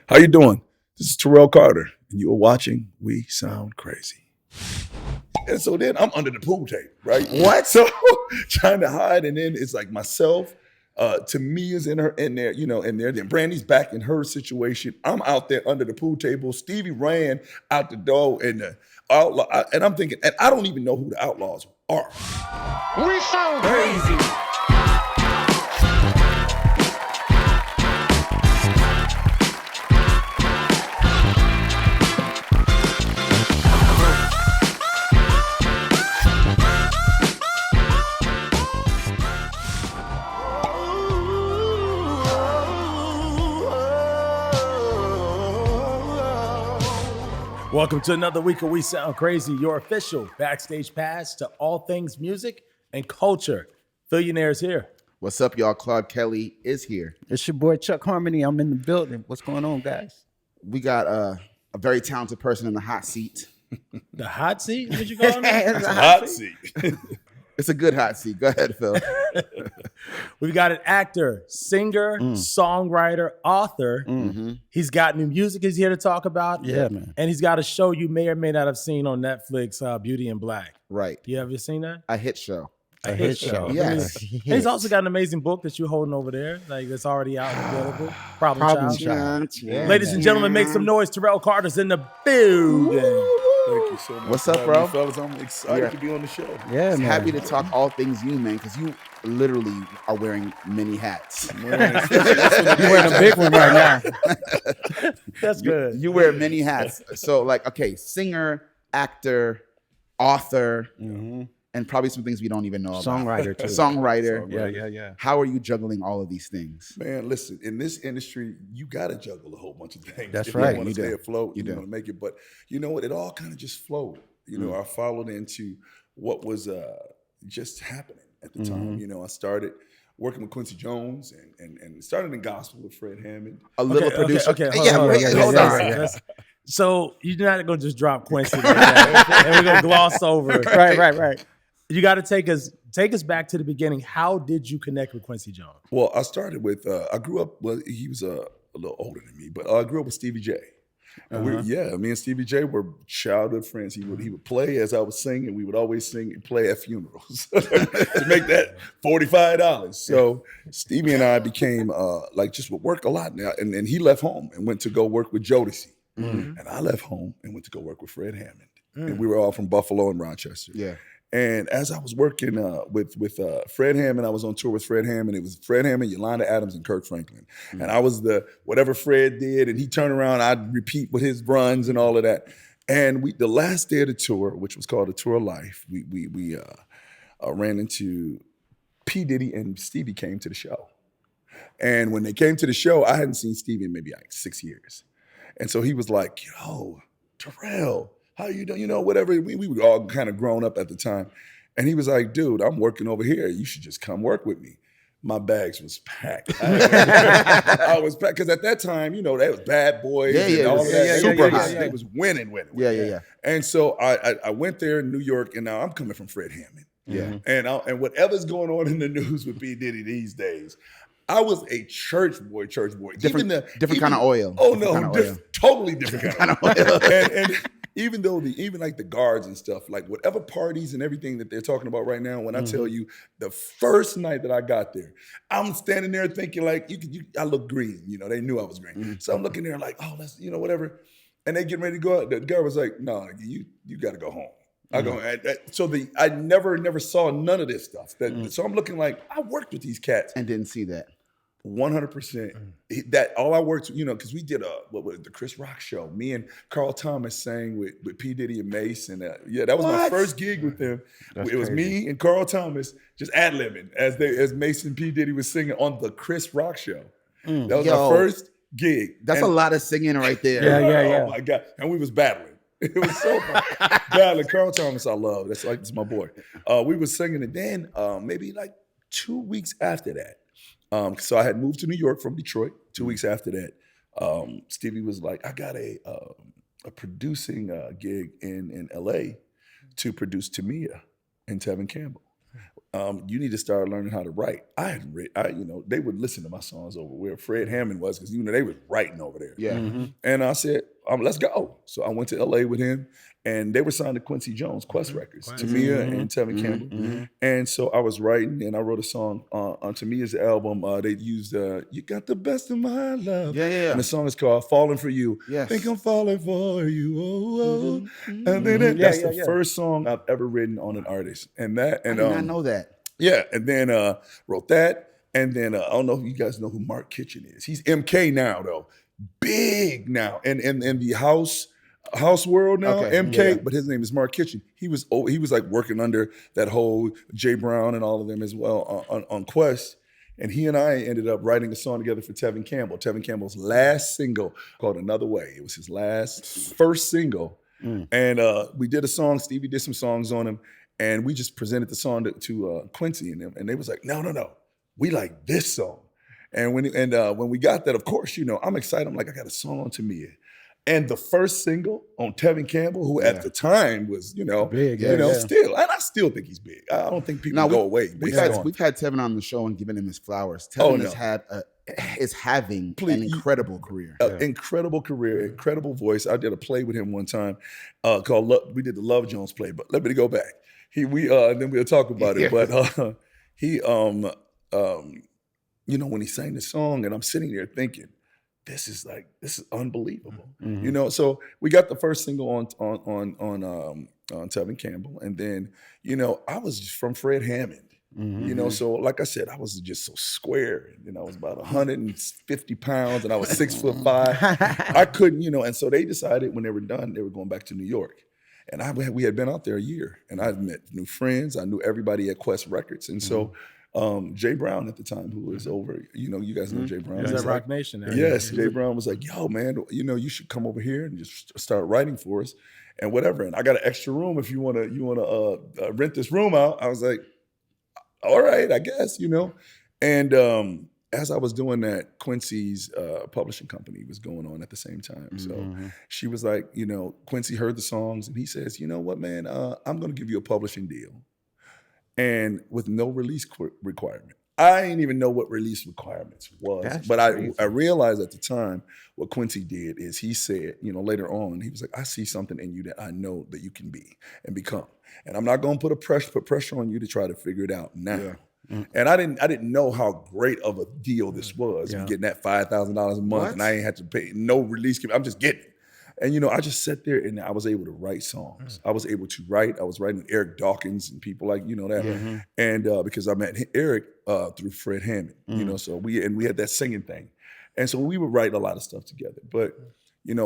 How you doing? This is Terrell Carter, and you are watching We Sound Crazy. And so then I'm under the pool table, right? What? So trying to hide, and then it's like myself, Tamia's in there, in there. Then Brandy's back in her situation. I'm out there under the pool table. Stevie ran out the door, and the outlaw, and I'm thinking, and I don't even know who the Outlawz are. We sound crazy. Welcome to another week of We Sound Crazy, your official backstage pass to all things music and culture. Billionaire's here. What's up, y'all? Claude Kelly is here. It's your boy Chuck Harmony. I'm in the building. What's going on, guys? We got a very talented person in the hot seat. The hot seat? What you calling it? It's a hot seat. It's a good hot seat. Go ahead, Phil. We've got an actor, singer, songwriter, author. Mm-hmm. He's got new music he's here to talk about. Yeah, man. And he's got a show you may or may not have seen on Netflix, Beauty in Black. Right. You ever seen that? A hit show. A hit show. Yes. And he's also got an amazing book that you're holding over there, like that's already out and available. Problem Child. Yeah, Ladies and gentlemen, make some noise. Terrell Carter's in the building. Thank you so much. What's up, bro? Fellas, I'm excited to be on the show. Yeah, man. Happy to talk all things you, man, because you literally are wearing many hats. You're wearing a big one right now. That's good. You wear many hats. So, like, okay, singer, actor, author, and probably some things we don't even know about. Songwriter, too. Songwriter. Yeah. How are you juggling all of these things? Man, listen, in this industry, you got to juggle a whole bunch of things. That's if right. You want You to stay do. afloat, You you do. want to make it. But you know what? It all kind of just flowed. I followed into what was just happening at the time. I started working with Quincy Jones and started in gospel with Fred Hammond. A little producer. Okay, Hold on. Let's- So you're not going to just drop Quincy like that, and we're going to gloss over it. Right. You got to take us back to the beginning. How did you connect with Quincy Jones? Well, I started with, I grew up, well, he was a little older than me, but I grew up with Stevie J. And me and Stevie J were childhood friends. He would play as I was singing. We would always sing and play at funerals to make that $45. So Stevie and I became just would work a lot now. And he left home and went to go work with Jodeci. And I left home and went to go work with Fred Hammond. And we were all from Buffalo and Rochester. Yeah. And as I was working with Fred Hammond, I was on tour with Fred Hammond. It was Fred Hammond, Yolanda Adams, and Kirk Franklin. And I was whatever Fred did, and he turned around, I'd repeat with his runs and all of that. And the last day of the tour, which was called the Tour of Life, we ran into P. Diddy and Stevie came to the show. And when they came to the show, I hadn't seen Stevie in maybe like 6 years. And so he was like, yo, Terrell, how you doing? Whatever. We were all kind of grown up at the time. And he was like, dude, I'm working over here. You should just come work with me. My bags was packed. I was packed. Because at that time, they was Bad Boys and all of that. Super hot. It was winning. Yeah. And so I went there in New York, and now I'm coming from Fred Hammond. Yeah. And whatever's going on in the news with P. Diddy these days, I was a church boy. Different kind of oil. Oh, Different no, kind of oil. totally different kind of oil. oil. and even though like the guards and stuff, like whatever parties and everything that they're talking about right now, when I tell you the first night that I got there, I'm standing there thinking like, I look green. They knew I was green. So I'm looking there like, oh, let's, whatever. And they get ready to go out. The guy was like, no, you got to go home. I go, I never saw none of this stuff. So I'm looking like, I worked with these cats. And didn't see that. 100%. That all I worked, because we did the Chris Rock show. Me and Carl Thomas sang with P. Diddy and Mace, and that was my first gig with them. That's it was crazy. me and Carl Thomas just ad-libbing as Mace and P. Diddy was singing on the Chris Rock show. That was my first gig. That's a lot of singing right there. Yeah. Oh my God! And we was battling. It was so fun. Battling. Carl Thomas, I love. That's my boy. We was singing, and then maybe like 2 weeks after that. So I had moved to New York from Detroit. 2 weeks after that, Stevie was like, I got a producing gig in LA to produce Tamia and Tevin Campbell. you need to start learning how to write. I hadn't read, they would listen to my songs over where Fred Hammond was because they was writing over there. Yeah. And I said, let's go. So I went to LA with him, and they were signed to Quincy Jones, Quest Records, Tamia and Tevin Campbell. And so I was writing, and I wrote a song on Tamia's album. They used "You Got the Best of My Love." Yeah. And the song is called "Falling for You." Yes. Think I'm falling for you. Oh. And then that's the first song I've ever written on an artist. And that, and I did not know that. yeah, and then wrote that, and then I don't know if you guys know who Mark Kitchen is. He's MK now, though, big now, and in the house world now, Okay, MK. But his name is Mark Kitchen. He was like working under that whole Jay Brown and all of them as well on Quest. And he and I ended up writing a song together for Tevin Campbell. Tevin Campbell's last single called "Another Way." It was his first single, and we did a song. Stevie did some songs on him. And we just presented the song to Quincy and them, and they was like, no, we like this song. And when we got that, of course, I'm excited. I'm like, I got a song on Tamia. And the first single on Tevin Campbell, who at the time was, big, still, and I still think he's big. I don't think people go away. We've had Tevin on the show and given him his flowers. Tevin is having an incredible career. Incredible career, incredible voice. I did a play with him one time called, we did the Love Jones play, but let me go back. And then we'll talk about it. But when he sang the song, and I'm sitting there thinking, this is unbelievable. So we got the first single on Tevin Campbell, and then I was just from Fred Hammond. So like I said, I was just so square, and I was about 150 pounds, and I was 6'5". I couldn't, and so they decided when they were done, they were going back to New York. And we had been out there a year, and I met new friends. I knew everybody at Quest Records. And so Jay Brown at the time, who was over, you guys know Jay Brown. He was at Rock Nation. Yes, Jay Brown was like, yo, man, you should come over here and just start writing for us and whatever. And I got an extra room if you want to rent this room out. I was like, all right, I guess, And as I was doing that, Quincy's publishing company was going on at the same time. So she was like, Quincy heard the songs, and he says, you know what, man, I'm going to give you a publishing deal. And with no release requirement. I didn't even know what release requirements was. That's but crazy. I realized at the time what Quincy did is he said, later on, he was like, I see something in you that I know that you can be and become. And I'm not going to put pressure on you to try to figure it out now. Yeah. And I didn't know how great of a deal this was. Yeah. Getting that $5,000 a month, and I ain't had to pay no release. I'm just getting it. And I just sat there and I was able to write songs. I was able to write. I was writing with Eric Dawkins and people like that. And because I met Eric through Fred Hammond. So we had that singing thing, and so we would write a lot of stuff together. But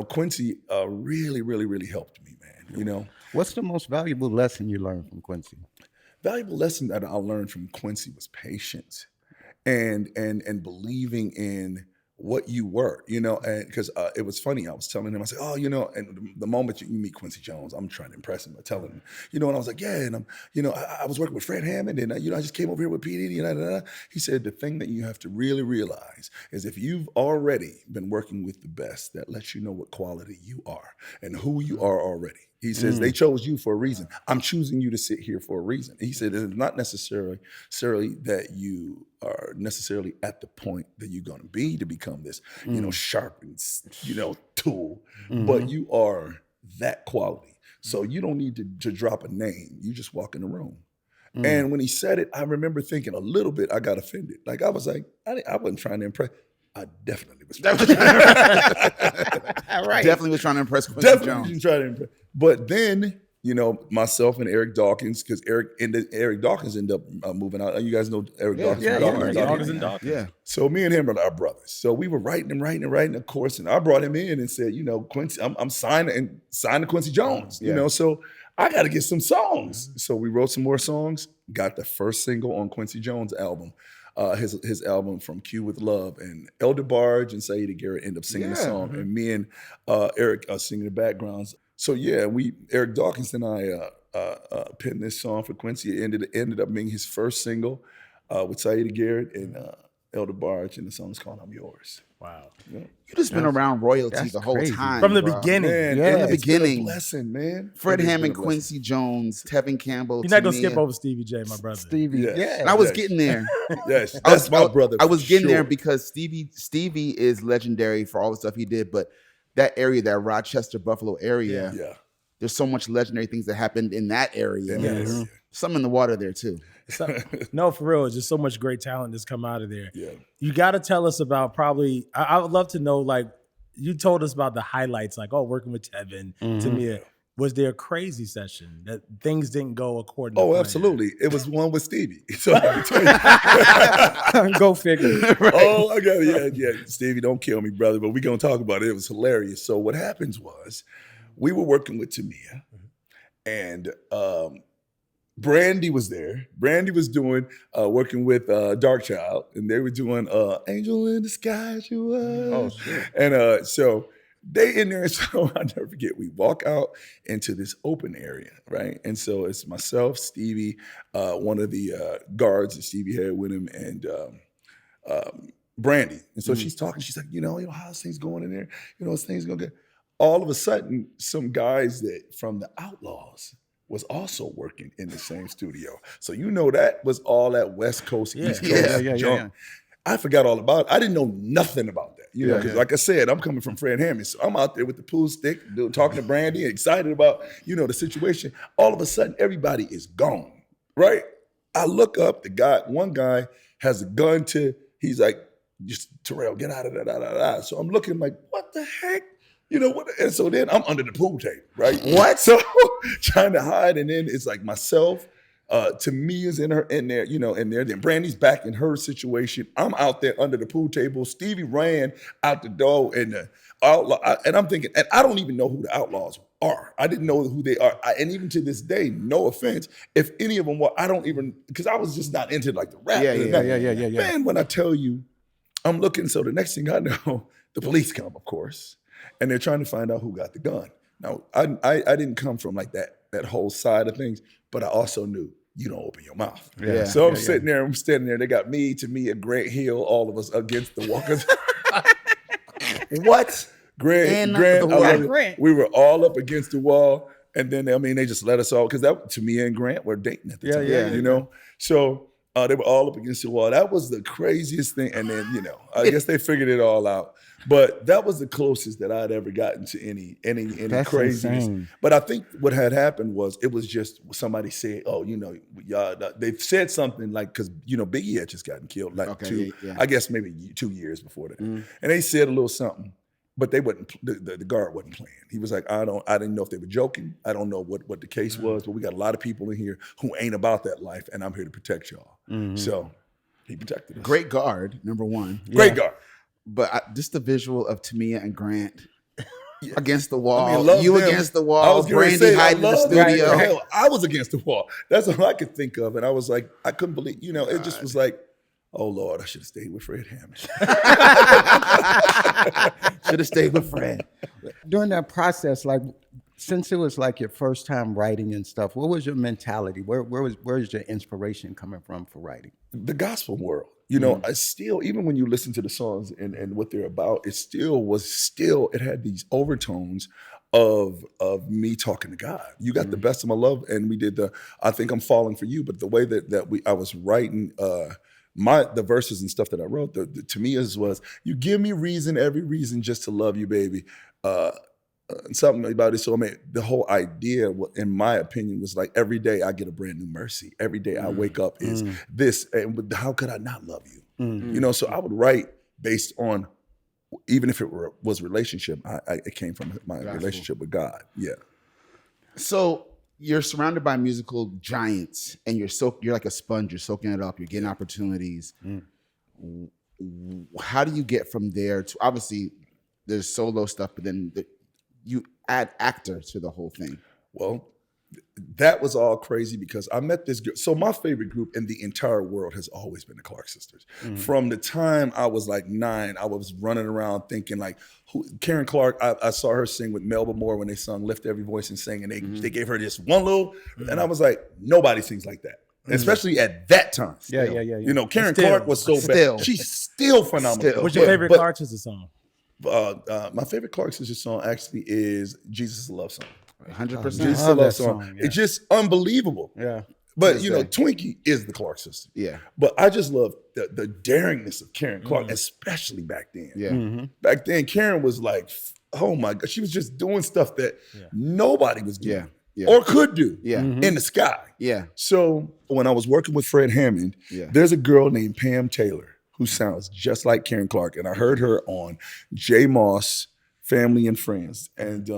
Quincy really, really, really helped me, man. What's the most valuable lesson you learned from Quincy? Valuable lesson that I learned from Quincy was patience and believing in what you were, and because it was funny. I was telling him, I said, and the moment you meet Quincy Jones, I'm trying to impress him by telling him, and I was like, yeah, and I was working with Fred Hammond, and I just came over here with P. Diddy, and he said, the thing that you have to really realize is if you've already been working with the best, that lets you know what quality you are and who you are already. He says, they chose you for a reason. I'm choosing you to sit here for a reason. He said, it's not necessarily that you are necessarily at the point that you're going to be to become this, sharp and, tool, but you are that quality. So you don't need to drop a name. You just walk in the room. And when he said it, I remember thinking a little bit, I got offended. Like I was like, I wasn't trying to impress. I definitely was trying to impress Quincy Definitely Jones. trying to impress. But then, myself and Eric Dawkins, because Eric Dawkins ended up moving out. You guys know Eric Dawkins? Dawkins and Dawkins. Yeah. So me and him are our brothers. So we were writing, of course, and I brought him in and said, Quincy, I'm signed to Quincy Jones, so I got to get some songs. So we wrote some more songs, got the first single on Quincy Jones' album. His album From Q with Love, and Elder Barge and Saida Garrett end up singing the song, and me and Eric are singing the backgrounds. So yeah, Eric Dawkins and I penned this song for Quincy. It ended up being his first single with Saida Garrett, and Elder Barge, and the song's called "I'm Yours." Wow. You just been around royalty that's the whole crazy. time. From the bro. beginning. Man, Yeah. and From the it's been a beginning. blessing, man. Fred It has been Hammond, a blessing. Quincy Jones, Tevin Campbell. You're not going to Tamia. skip over Stevie J, my brother. Stevie. Yes. Yeah. And I was Yes. getting there. Yes, I that's was- my brother. I was for getting there sure. because Stevie is legendary for all the stuff he did, but that area, that Rochester, Buffalo area, Yeah. there's so much legendary things that happened in that area. In that area. Some in the water there too. No, for real. It's just so much great talent that's come out of there. Yeah. You got to tell us about probably, I would love to know, like, you told us about the highlights, like, oh, working with Tevin, Tamia. Was there a crazy session that things didn't go according to Oh, plan? absolutely. It was one with Stevie. So I can tell you. Go figure. Oh, I got it. Yeah. Stevie, don't kill me, brother. But we're going to talk about it. It was hilarious. So what happens was we were working with Tamia, and Brandy was there. Brandy was doing, working with Dark Child, and they were doing Angel in the Sky, you are. Oh, shit. And so they in there, so I'll never forget, we walk out into this open area, right? And so it's myself, Stevie, one of the guards that Stevie had with him, and Brandy. And so she's talking, she's like, how's things going in there? Is things going good? All of a sudden, some guys that from the Outlawz was also working in the same studio. So that was all that West Coast, East Coast Yeah. junk. I forgot all about it. I didn't know nothing about that. Because like I said, I'm coming from Fred Hammond. So I'm out there with the pool stick, talking to Brandy, excited about, the situation. All of a sudden, everybody is gone, right? I look up, one guy has a gun he's like, just Terrell, get out of there, So I'm looking like, what the heck? What? And so then I'm under the pool table, right? What? So trying to hide, and then it's like myself, Tamia's in there, in there. Then Brandy's back in her situation. I'm out there under the pool table. Stevie ran out the door, and the outlaw. And I'm thinking, and I don't even know who the Outlawz are. I didn't know who they are, and even to this day, no offense, if any of them were, I don't even, because I was just not into like the rap. Yeah. Man, when I tell you, I'm looking. So the next thing I know, the police come, of course, and they're trying to find out who got the gun. Now, I didn't come from like that whole side of things, but I also knew you don't open your mouth. Yeah. So I'm sitting there, I'm standing there. They got me, Tamia, Grant Hill, all of us against the walkers. What? Grant, the wall. I love it. Grant. We were all up against the wall. And then, they just let us all, because Tamia and Grant were dating at the time, Yeah. So they were all up against the wall. That was the craziest thing. And then, I guess they figured it all out. But that was the closest that I'd ever gotten to any That's craziness. insane. But I think what had happened was it was just somebody said, "Oh, y'all." They said something like, because Biggie had just gotten killed, like I guess maybe 2 years before that, and they said a little something, but they wasn't. The guard wasn't playing. He was like, I didn't know if they were joking. I don't know what the case was, but we got a lot of people in here who ain't about that life, and I'm here to protect y'all. So he protected us. Great guard, number one. Great guard. But just the visual of Tamia and Grant against the wall, love you them. against the I wall, was getting ready to Brandy say, I hiding in the love them. studio. Hell, I was against the wall. That's all I could think of. And I was like, I couldn't believe, it just was like, oh Lord, I should have stayed with Fred Hammond. Should have stayed with Fred. During that process, like, since it was like your first time writing and stuff, what was your mentality? Where's your inspiration coming from for writing? The gospel world. I still, even when you listen to the songs and what they're about, it had these overtones of me talking to God. You got the best of my love, and we did I think I'm falling for you, but the way that I was writing the verses and stuff that I wrote, to me was, you give me every reason just to love you, baby. Something about it. So the whole idea, in my opinion, was like every day I get a brand new mercy. Every day I wake up is this, and how could I not love you? So I would write based on, even if it was relationship, it came from my relationship with God. Yeah. So you're surrounded by musical giants, and you're like a sponge. You're soaking it up. You're getting opportunities. How do you get from there to, obviously there's solo stuff, but then you add actor to the whole thing? Well, that was all crazy because I met this girl. So my favorite group in the entire world has always been the Clark Sisters. From the time I was like 9, I was running around thinking like, Karen Clark, I saw her sing with Melba Moore when they sung Lift Every Voice and Sing, and they gave her this one little, and I was like, nobody sings like that. especially at that time. Yeah. You know, Karen Still. Clark was so Still. bad. She's still phenomenal. Still. What's your favorite But, Clark Sister song? my favorite Clark Sister song actually is Jesus is a Love Song. 100%. Jesus is a love Love that Song. song, yeah. It's just unbelievable. Yeah. But, you know, Twinkie is the Clark sister. Yeah. But I just love the daringness of Karen Clark, especially back then. Yeah. Back then, Karen was like, oh my God, she was just doing stuff that nobody was doing Yeah. or could do Yeah. in the sky. Yeah. So when I was working with Fred Hammond, there's a girl named Pam Taylor who sounds just like Karen Clark. And I heard her on J. Moss, Family and Friends. And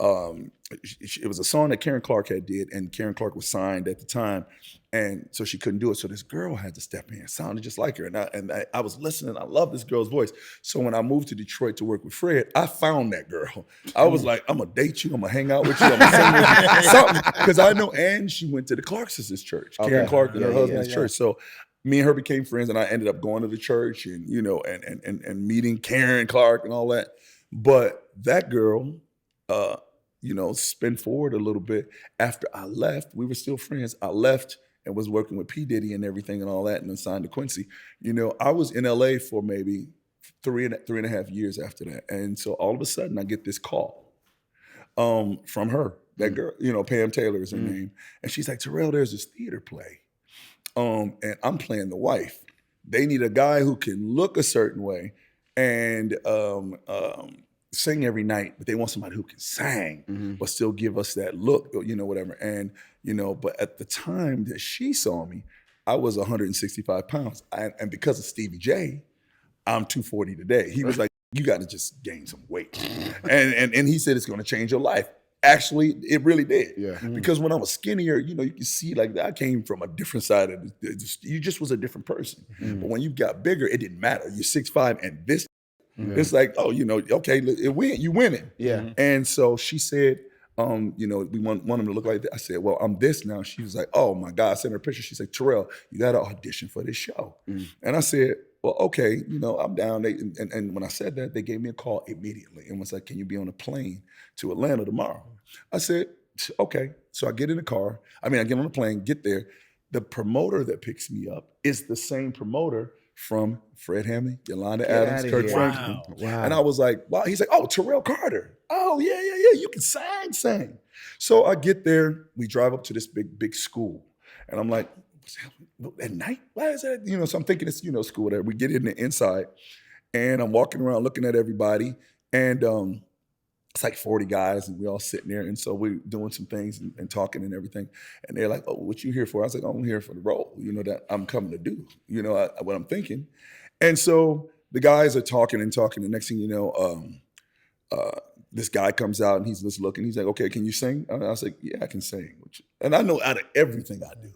it was a song that Karen Clark had did, and Karen Clark was signed at the time, and so she couldn't do it. So this girl had to step in. It sounded just like her, and I was listening. I love this girl's voice. So when I moved to Detroit to work with Fred, I found that girl. I was like, I'm gonna date you. I'm gonna hang out with you. I'm gonna sing with you. Something, because I know. And she went to the Clark sisters' church. Karen Clark and her husband's church. So me and her became friends, and I ended up going to the church and and meeting Karen Clark and all that. But that girl. Spin forward a little bit. After I left, we were still friends. I left and was working with P. Diddy and everything and all that, and then signed to Quincy. I was in LA for maybe three and a half years after that. And so all of a sudden I get this call from her, that girl, Pam Taylor is her name. And she's like, Terrell, there's this theater play. And I'm playing the wife. They need a guy who can look a certain way and sing every night, but they want somebody who can sing, but still give us that look, whatever. And, but at the time that she saw me, I was 165 pounds. And because of Stevie J, I'm 240 today. He was like, you got to just gain some weight. And he said, it's going to change your life. Actually, it really did. Yeah. Because when I was skinnier, you can see like I came from a different side of you just was a different person. But when you got bigger, it didn't matter. You're 6'5", and this it's like, okay, you winning. Yeah. And so she said, we want him to look like that. I said, well, I'm this now. She was like, oh my God. I sent her a picture. She said, Terrell, you got to audition for this show. And I said, well, okay, I'm down. And when I said that, they gave me a call immediately and was like, can you be on a plane to Atlanta tomorrow? I said, okay. So I get in the car. I get on the plane, get there. The promoter that picks me up is the same promoter from Fred Hammond, Yolanda Adams, Kirk Franklin. Wow. And I was like, wow. He's like, oh, Terrell Carter. Oh, yeah. You can sing. So I get there. We drive up to this big school. And I'm like, at night? Why is that? So I'm thinking it's, school there. We get in the inside and I'm walking around looking at everybody. And it's like 40 guys and we all sitting there. And so we're doing some things and talking and everything. And they're like, oh, what you here for? I was like, oh, I'm here for the role, that I'm coming to do, what I'm thinking. And so the guys are talking and talking. The next thing you know, this guy comes out and he's just looking. He's like, okay, can you sing? And I was like, yeah, I can sing. And I know out of everything I do,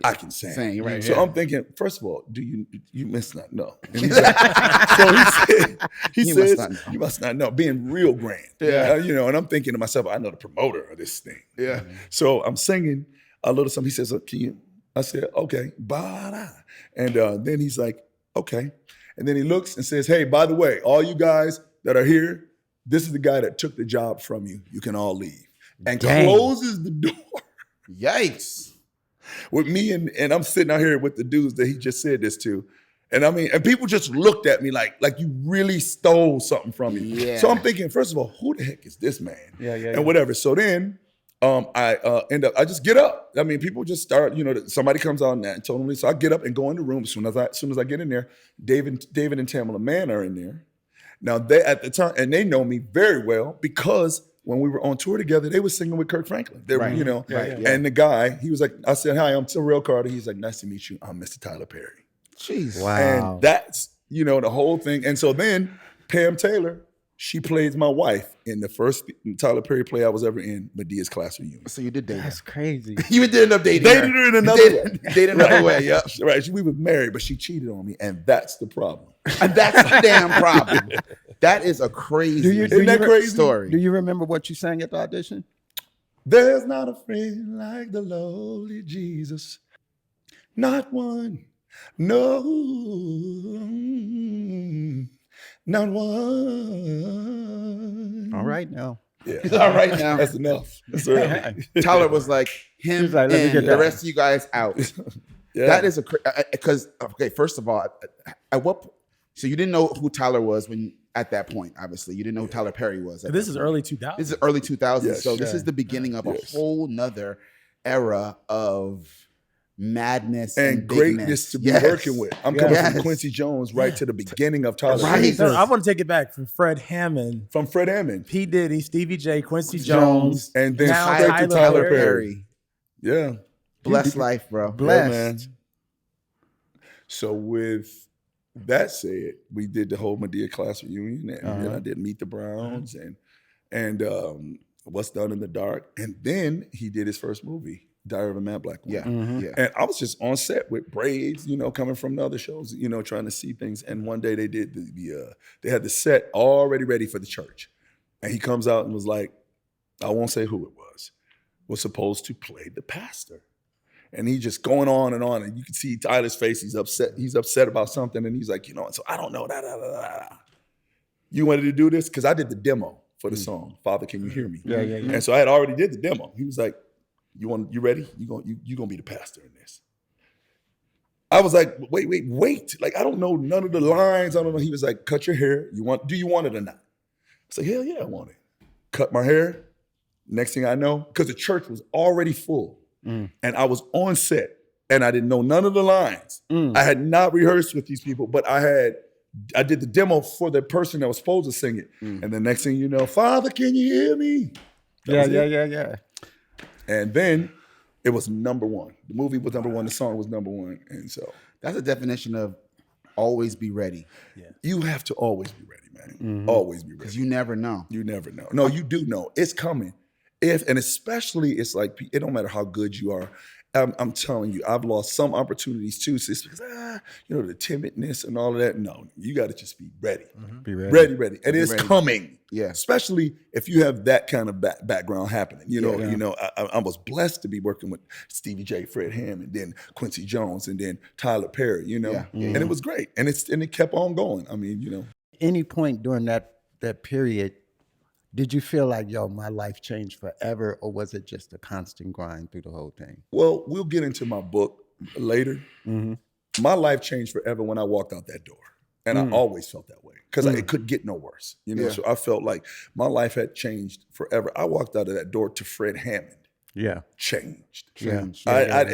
I can sing. Right. So I'm thinking, first of all, do you must not know? And he's like, so he says, you must not know, being real grand. Yeah. And I'm thinking to myself, I know the promoter of this thing. Yeah. So I'm singing a little something. He says, can you? I said, okay. Ba-da. And then he's like, okay. And then he looks and says, hey, by the way, all you guys that are here, this is the guy that took the job from you. You can all leave. And closes the door. Yikes. With me and I'm sitting out here with the dudes that he just said this to. And and people just looked at me like you really stole something from me. Yeah. So I'm thinking, first of all, who the heck is this man? And whatever. So then I I just get up. People just start, somebody comes out and told me. So I get up and go in the room. As soon as I get in there, David and Tamia LaMann are in there. Now they at the time, and they know me very well because when we were on tour together, they were singing with Kirk Franklin. They were, and the guy, he was like, I said, hi, I'm Terrell Carter. He's like, nice to meet you. I'm Mr. Tyler Perry. Jeez. Wow. And that's, the whole thing. And so then Pam Taylor, she plays my wife in the first Tyler Perry play I was ever in, Medea's Class Reunion. So you did date That's her. crazy. You did end up dating Dated her in another way. Dated another way, yeah. Right, we were married, but she cheated on me, and that's the problem. And that's the damn problem. That is a crazy story. Do you remember what you sang at the audition? There's not a friend like the lowly Jesus. Not one. No. Not one. All right now. Yeah. He's all right now. That's enough. That's early. Tyler was like, him He's like, let me in, get the that. rest of you guys out. Yeah. That is because okay, first of all, at what so you didn't know who Tyler was when at that point, obviously. You didn't know who Tyler Perry was. At This that is point. early 2000s. This is early 2000s. Yes. So this is the beginning of a whole nother era of madness and bigness. greatness to be Yes. working with. I'm coming Yes. from Quincy Jones right to the beginning of Tyler Right. Perry. So I want to take it back from Fred Hammond, From Fred Hammond. P. Diddy, Stevie J, Quincy Jones, And then now straight to Tyler Perry. Yeah. Blessed life, bro. Blessed. Yeah, man. So with that said, we did the whole Madea class reunion, and then I did Meet the Browns and What's Done in the Dark, and then he did his first movie, Diary of a Mad Black Woman. Yeah. And I was just on set with braids, coming from the other shows, trying to see things. And one day they did they had the set already ready for the church, and he comes out and was like, I won't say who it was supposed to play the pastor. And he just going on, and you can see Tyler's face. He's upset. He's upset about something, and he's like, so I don't know. You wanted to do this? Because I did the demo for the song, Father, Can You Hear Me? Yeah. And so I had already did the demo. He was like, you ready? You gonna be the pastor in this. I was like, wait. Like, I don't know none of the lines. I don't know. He was like, cut your hair. Do you want it or not? I said, hell yeah, I want it. Cut my hair. Next thing I know, because the church was already full. And I was on set and I didn't know none of the lines. I had not rehearsed with these people, but I did the demo for the person that was supposed to sing it. And the next thing you know, Father, can you hear me? Yeah. And then it was number one. The movie was number one. The song was number one. And so That's a definition of always be ready. you have to always be ready, man. Always be ready. Because you never know. You never know. No, you do know. It's coming. And especially, it's like, it don't matter how good you are. I'm telling you, I've lost some opportunities too. So it's because, the timidness and all of that. No, you got to just be ready. Be ready. Ready. And it's ready. coming. Yeah. Especially if you have that kind of background happening. I was blessed to be working with Stevie J, Fred Hammond, then Quincy Jones, and then Tyler Perry, and it was great. And it kept on going. I mean, Any point during that period, did you feel like, my life changed forever, or was it just a constant grind through the whole thing? Well, we'll get into my book later. My life changed forever when I walked out that door. And I always felt that way because it could get no worse. So I felt like my life had changed forever. I walked out of that door to Fred Hammond. Yeah. Changed. Yeah.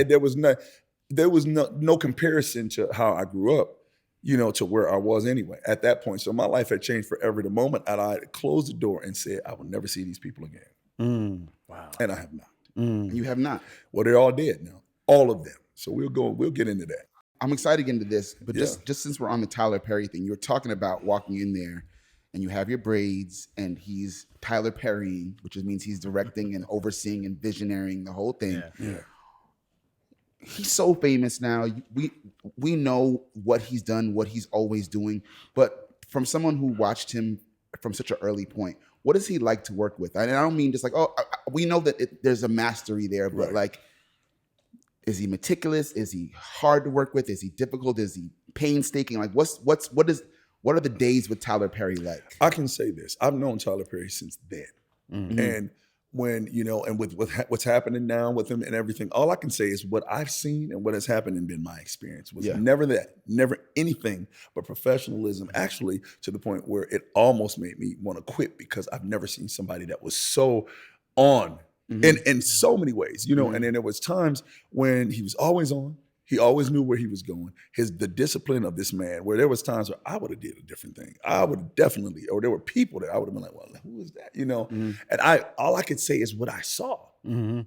There was no comparison to how I grew up, to where I was anyway at that point. So my life had changed forever. The moment I closed the door and said, I will never see these people again. Wow. And I have not. And you have not. Well, they're all dead now. All of them. So we'll get into that. I'm excited to get into this, but Yeah. just since we're on the Tyler Perry thing, you're talking about walking in there and you have your braids and he's Tyler Perrying, which means he's directing and overseeing and visionarying the whole thing. Yeah. He's so famous now. We know what he's done, what he's always doing, but from someone who watched him from such an early point, what is he like to work with? And I don't mean just like, we know that there's a mastery there, but Right. like, is he meticulous? Is he hard to work with? Is he difficult? Is he painstaking? Like, what are the days with Tyler Perry like? I can say this. I've known Tyler Perry since then. And when, and with what's happening now with him and everything, all I can say is what I've seen and what has happened and been my experience was never anything but professionalism, actually to the point where it almost made me want to quit because I've never seen somebody that was so on in so many ways, and then there was times when he was always on. He always knew where he was going. The discipline of this man, where there was times where I would have did a different thing. I would have definitely, or there were people that I would have been like, well, who is that? And all I could say is what I saw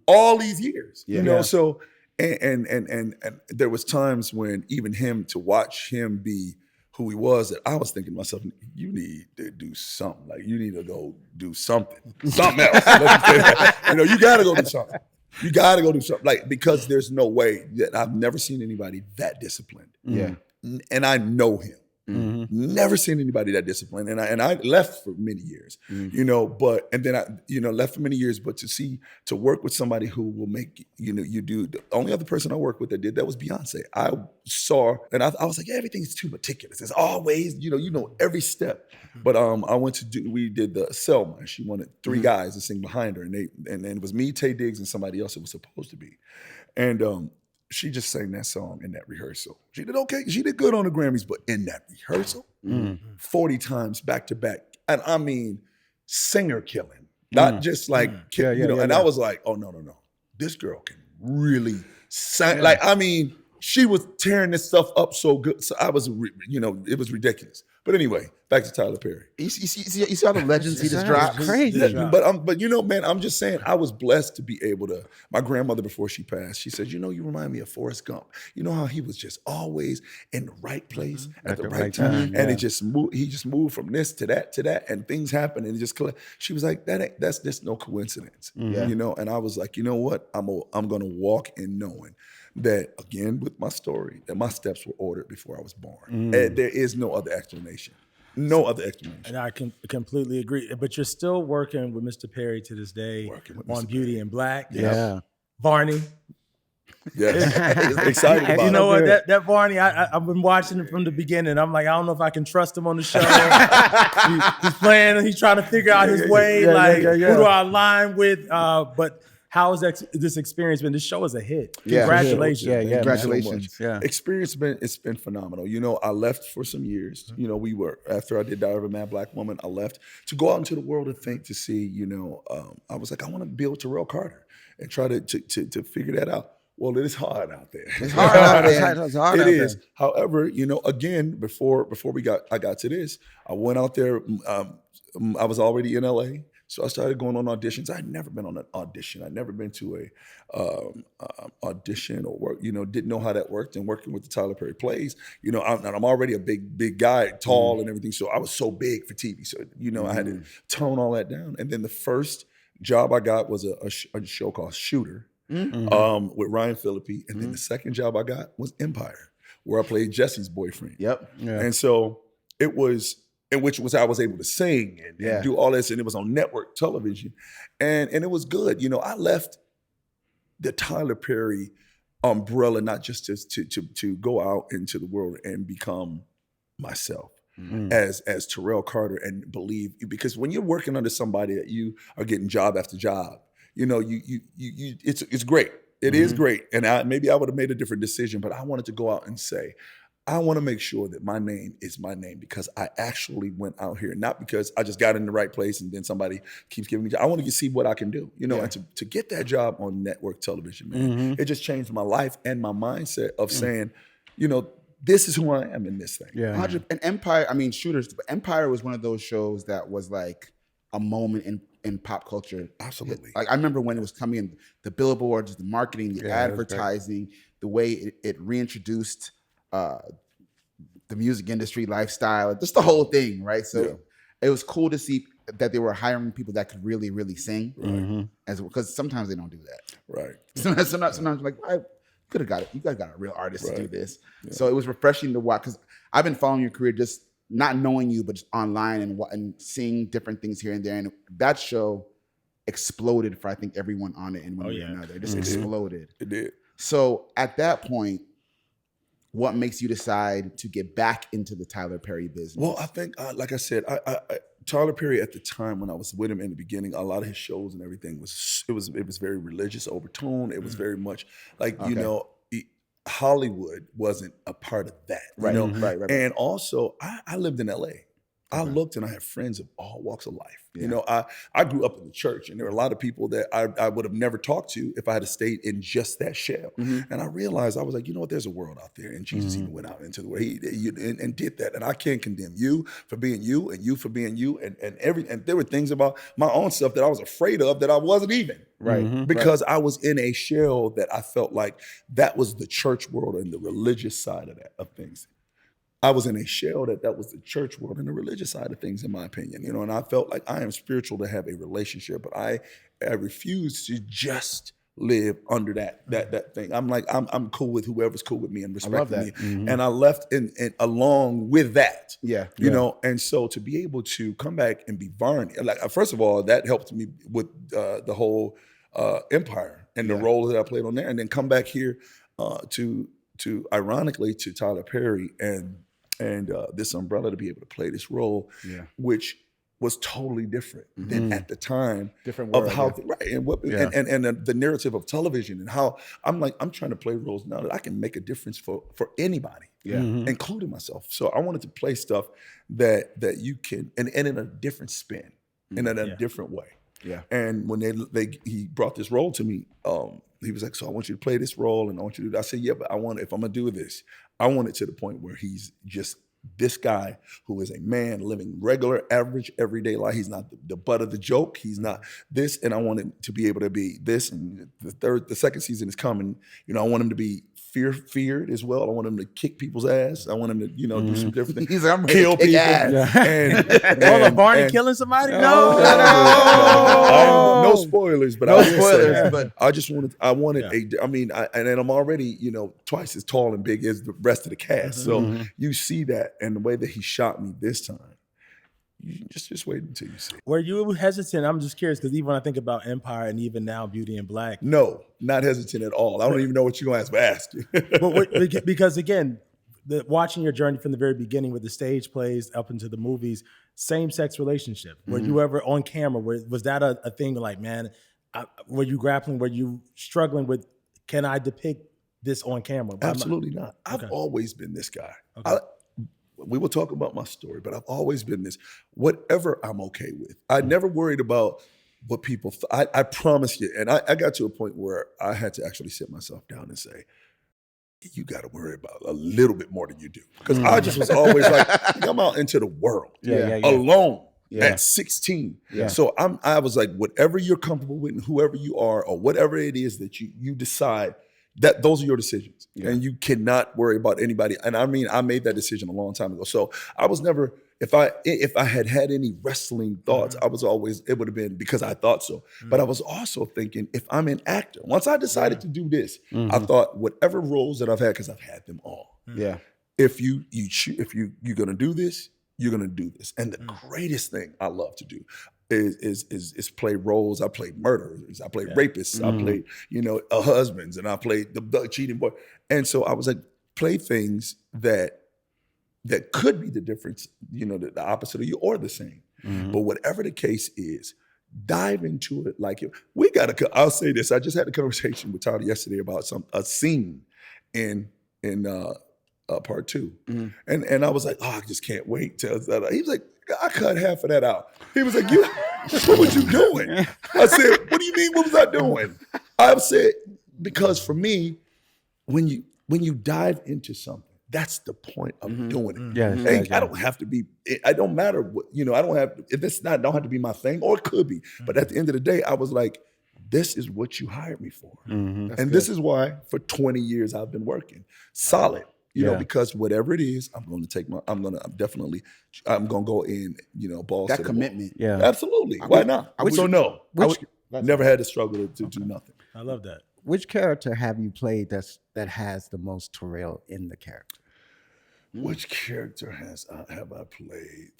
all these years, So, and there was times when even to watch him be who he was, that I was thinking to myself, you need to do something. Like, you need to go do something else. Let's just say that. You got to go do something. You got to go do something, like, because there's no way that I've never seen anybody that disciplined. Yeah. And I know him. Never seen anybody that disciplined. And I left for many years, left for many years, but to work with somebody who will make, you do, the only other person I worked with that did that was Beyonce. I saw, and I was like, everything's too meticulous. It's always, every step. But we did the Selma. She wanted 3 guys to sing behind her. And it was me, Tay Diggs, and somebody else it was supposed to be. And she just sang that song in that rehearsal. She did okay. She did good on the Grammys, but in that rehearsal, 40 times back to back. And I mean, singer killing, not just like, and I was like, oh, no. This girl can really sing. Like, I mean, she was tearing this stuff up so good. So I was, it was ridiculous. But anyway, back to Tyler Perry. You see all the legends he just dropped? Crazy. But man, I'm just saying, I was blessed to be able to, my grandmother before she passed, she said, you remind me of Forrest Gump. You know how he was just always in the right place at the right time. And he just moved from this to that, and things happened, and it just, she was like, that's just no coincidence. And I was like, you know what? I'm gonna walk in knowing that, again, with my story, that my steps were ordered before I was born. And there is no other explanation. No other explanation. And I can completely agree. But you're still working with Mr. Perry to this day on Beauty and Black. Yeah. Barney. Yes. Excited about it. You know what? That Barney, I've been watching it from the beginning. I'm like, I don't know if I can trust him on the show. He's playing and he's trying to figure out his way. Who do I align with? But how has this experience been? This show is a hit. Congratulations. Congratulations. So experience it's been phenomenal. I left for some years. After I did Diary of a Mad Black Woman, I left to go out into the world and think, to see, I was like, I want to build Terrell Carter and try to figure that out. Well, it is hard out there. It's hard out there. It's hard It out is. there. However, again, before I got to this, I went out there. I was already in LA. So I started going on auditions. I had never been on an audition. I'd never been to a audition or work, didn't know how that worked. And working with the Tyler Perry plays, I'm already a big guy, tall and everything. So I was so big for TV. So, I had to tone all that down. And then the first job I got was a show called Shooter with Ryan Phillippe. And then the second job I got was Empire, where I played Jesse's boyfriend. Yep. Yeah. And so it was, in which was I was able to sing and do all this, and it was on network television, and it was good. I left the Tyler Perry umbrella not just to go out into the world and become myself as Terrell Carter, and believe, because when you're working under somebody that you are getting job after job, it's great. It is great, and maybe I would have made a different decision, but I wanted to go out and say, I want to make sure that my name is my name because I actually went out here, not because I just got in the right place and then somebody keeps giving me. I want to see what I can do, and to get that job on network television, man, it just changed my life and my mindset of saying, this is who I am in this thing. Yeah. And Empire, Shooters, but Empire was one of those shows that was like a moment in pop culture. Absolutely. Like I remember when it was coming in, the billboards, the marketing, the advertising, the way it reintroduced the music industry lifestyle, just the whole thing, right? So it was cool to see that they were hiring people that could really, really sing, because sometimes they don't do that. Right. Sometimes like, I could have got it. You guys got a real artist to do this. Yeah. So it was refreshing to watch, because I've been following your career, just not knowing you, but just online and seeing different things here and there. And that show exploded for, I think, everyone on it in one way or another. It just exploded. It did. So at that point, what makes you decide to get back into the Tyler Perry business? Well, I think, like I said, Tyler Perry at the time when I was with him in the beginning, a lot of his shows and everything was very religious overtone. It was very much like, Hollywood wasn't a part of that. Right. And also, I lived in LA. I looked and I had friends of all walks of life. Yeah. I grew up in the church, and there were a lot of people that I would have never talked to if I had stayed in just that shell. And I realized, I was like, there's a world out there, and Jesus even went out into the world and did that. And I can't condemn you for being you and you for being you. And there were things about my own stuff that I was afraid of that I wasn't even. Right. Because I was in a shell that I felt like that was the church world and the religious side of things. I was in a shell that was the church world and the religious side of things, in my opinion, and I felt like I am spiritual to have a relationship, but I refused to just live under that thing. I'm like, I'm cool with whoever's cool with me and respecting me. that. And I left in along with that. Yeah. You know, and so to be able to come back and be Barney, like first of all, that helped me with the whole Empire and the role that I played on there, and then come back here to ironically to Tyler Perry and this umbrella to be able to play this role, which was totally different than at the time Different world, of how and the narrative of television and how I'm trying to play roles now that I can make a difference for anybody, including myself. So I wanted to play stuff that you can and in a different spin and in a different way. Yeah. And when he brought this role to me, he was like, so I want you to play this role and I want you to do that. I said, yeah, but if I'm gonna do this, I want it to the point where he's just this guy who is a man living regular, average, everyday life. He's not the butt of the joke. He's not this, and I want him to be able to be this. And the second season is coming. You know, I want him to be feared as well. I want him to kick people's ass. I want him to, do some different things. He's like, I'm ready kill to kick people. ass. And Barney killing somebody? No, no spoilers. But No I will spoilers, say, but- I wanted and then I'm already, twice as tall and big as the rest of the cast. So you see that, and the way that he shot me this time, you just wait until you see it. Were you hesitant? I'm just curious because even when I think about Empire and even now Beauty and Black. No, not hesitant at all. I don't even know what you're going to ask. Because again, watching your journey from the very beginning with the stage plays up into the movies, same-sex relationship. Were you ever on camera? Was that a thing like, man, were you grappling, were you struggling with, can I depict this on camera? Absolutely not. I've always been this guy. Okay. We will talk about my story, but I've always been this. Whatever I'm okay with. I never worried about what people I promise you. And I got to a point where I had to actually sit myself down and say, you got to worry about a little bit more than you do. Because I just was always like, I'm out into the world alone at 16. Yeah. So I was like, whatever you're comfortable with and whoever you are or whatever it is that you decide, that those are your decisions, and you cannot worry about anybody. And I mean, I made that decision a long time ago. So I was never, if I had any wrestling thoughts, I was always, it would have been because I thought so. But I was also thinking, if I'm an actor, once I decided to do this, I thought whatever roles that I've had, because I've had them all. Yeah. If you're gonna do this, you're gonna do this. And the greatest thing I love to do is play roles. I played murderers, I played rapists, I played, husbands, and I played the cheating boy. And so I was like, play things that could be the difference, the opposite of you or the same. But whatever the case is, dive into it like I'll say this. I just had a conversation with Todd yesterday about a scene in part 2. And I was like, I just can't wait till that. He was like, I cut half of that out. He was like, what was you doing? I said, what do you mean, what was I doing? I said, because for me, when you dive into something, that's the point of doing it. I don't have to be, I don't matter what, I don't have, if it's not, don't have to be my thing, or it could be. But at the end of the day, I was like, this is what you hired me for. And this is why for 20 years I've been working solid. Because whatever it is, I'm going to go in, balls that to the commitment. wall. Yeah, absolutely. Why not? Never had to struggle to do nothing. I love that. Which character have you played that has the most Terrell in the character? Which character have I played?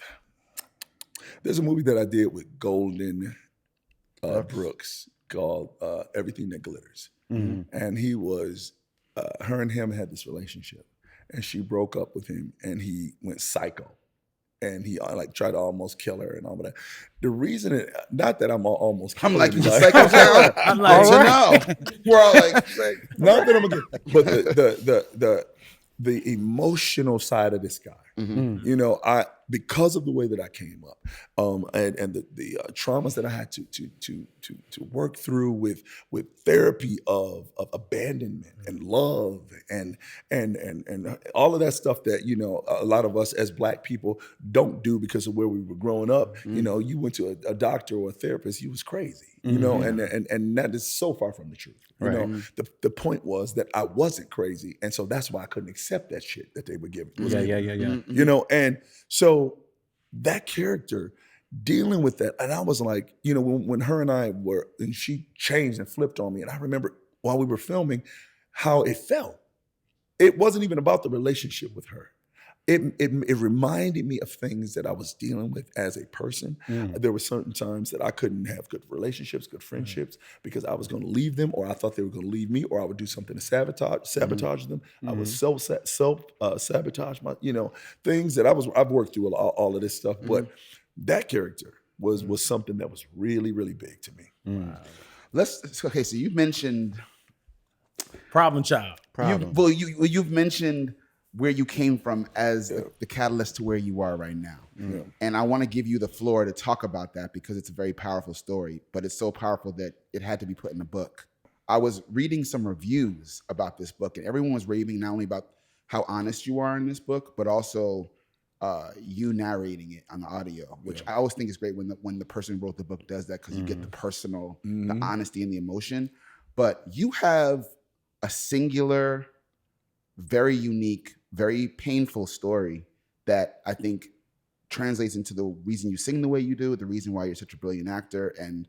There's a movie that I did with Golden Brooks called Everything That Glitters. And he was, her and him had this relationship. And she broke up with him, and he went psycho, and he tried to almost kill her and all that. The reason, not that I'm almost, I'm like, you psycho now. I'm like, so no, we're all like, not that I'm again, but the emotional side of this guy, because of the way that I came up, and the traumas that I had to work through with therapy of abandonment and love and all of that stuff that a lot of us as Black people don't do because of where we were growing up. You went to a doctor or a therapist, he was crazy, and that is so far from the truth. The point was that I wasn't crazy, and so that's why I couldn't accept that shit that they were giving. And so that character dealing with that. And I was like, when her and I were, and she changed and flipped on me. And I remember while we were filming how it felt. It wasn't even about the relationship with her. It reminded me of things that I was dealing with as a person. There were certain times that I couldn't have good relationships, good friendships, because I was going to leave them, or I thought they were going to leave me, or I would do something to sabotage them. I would self sabotage my, things that I've worked through all of this stuff. But that character was something that was really, really big to me. Wow. Okay, so you mentioned Problem child. You've mentioned where you came from as the catalyst to where you are right now. Yeah. And I want to give you the floor to talk about that because it's a very powerful story, but it's so powerful that it had to be put in a book. I was reading some reviews about this book, and everyone was raving not only about how honest you are in this book, but also you narrating it on the audio, which I always think is great when the person who wrote the book does that, because you get the personal, the honesty and the emotion. But you have a singular, very unique, very painful story that I think translates into the reason you sing the way you do, the reason why you're such a brilliant actor. And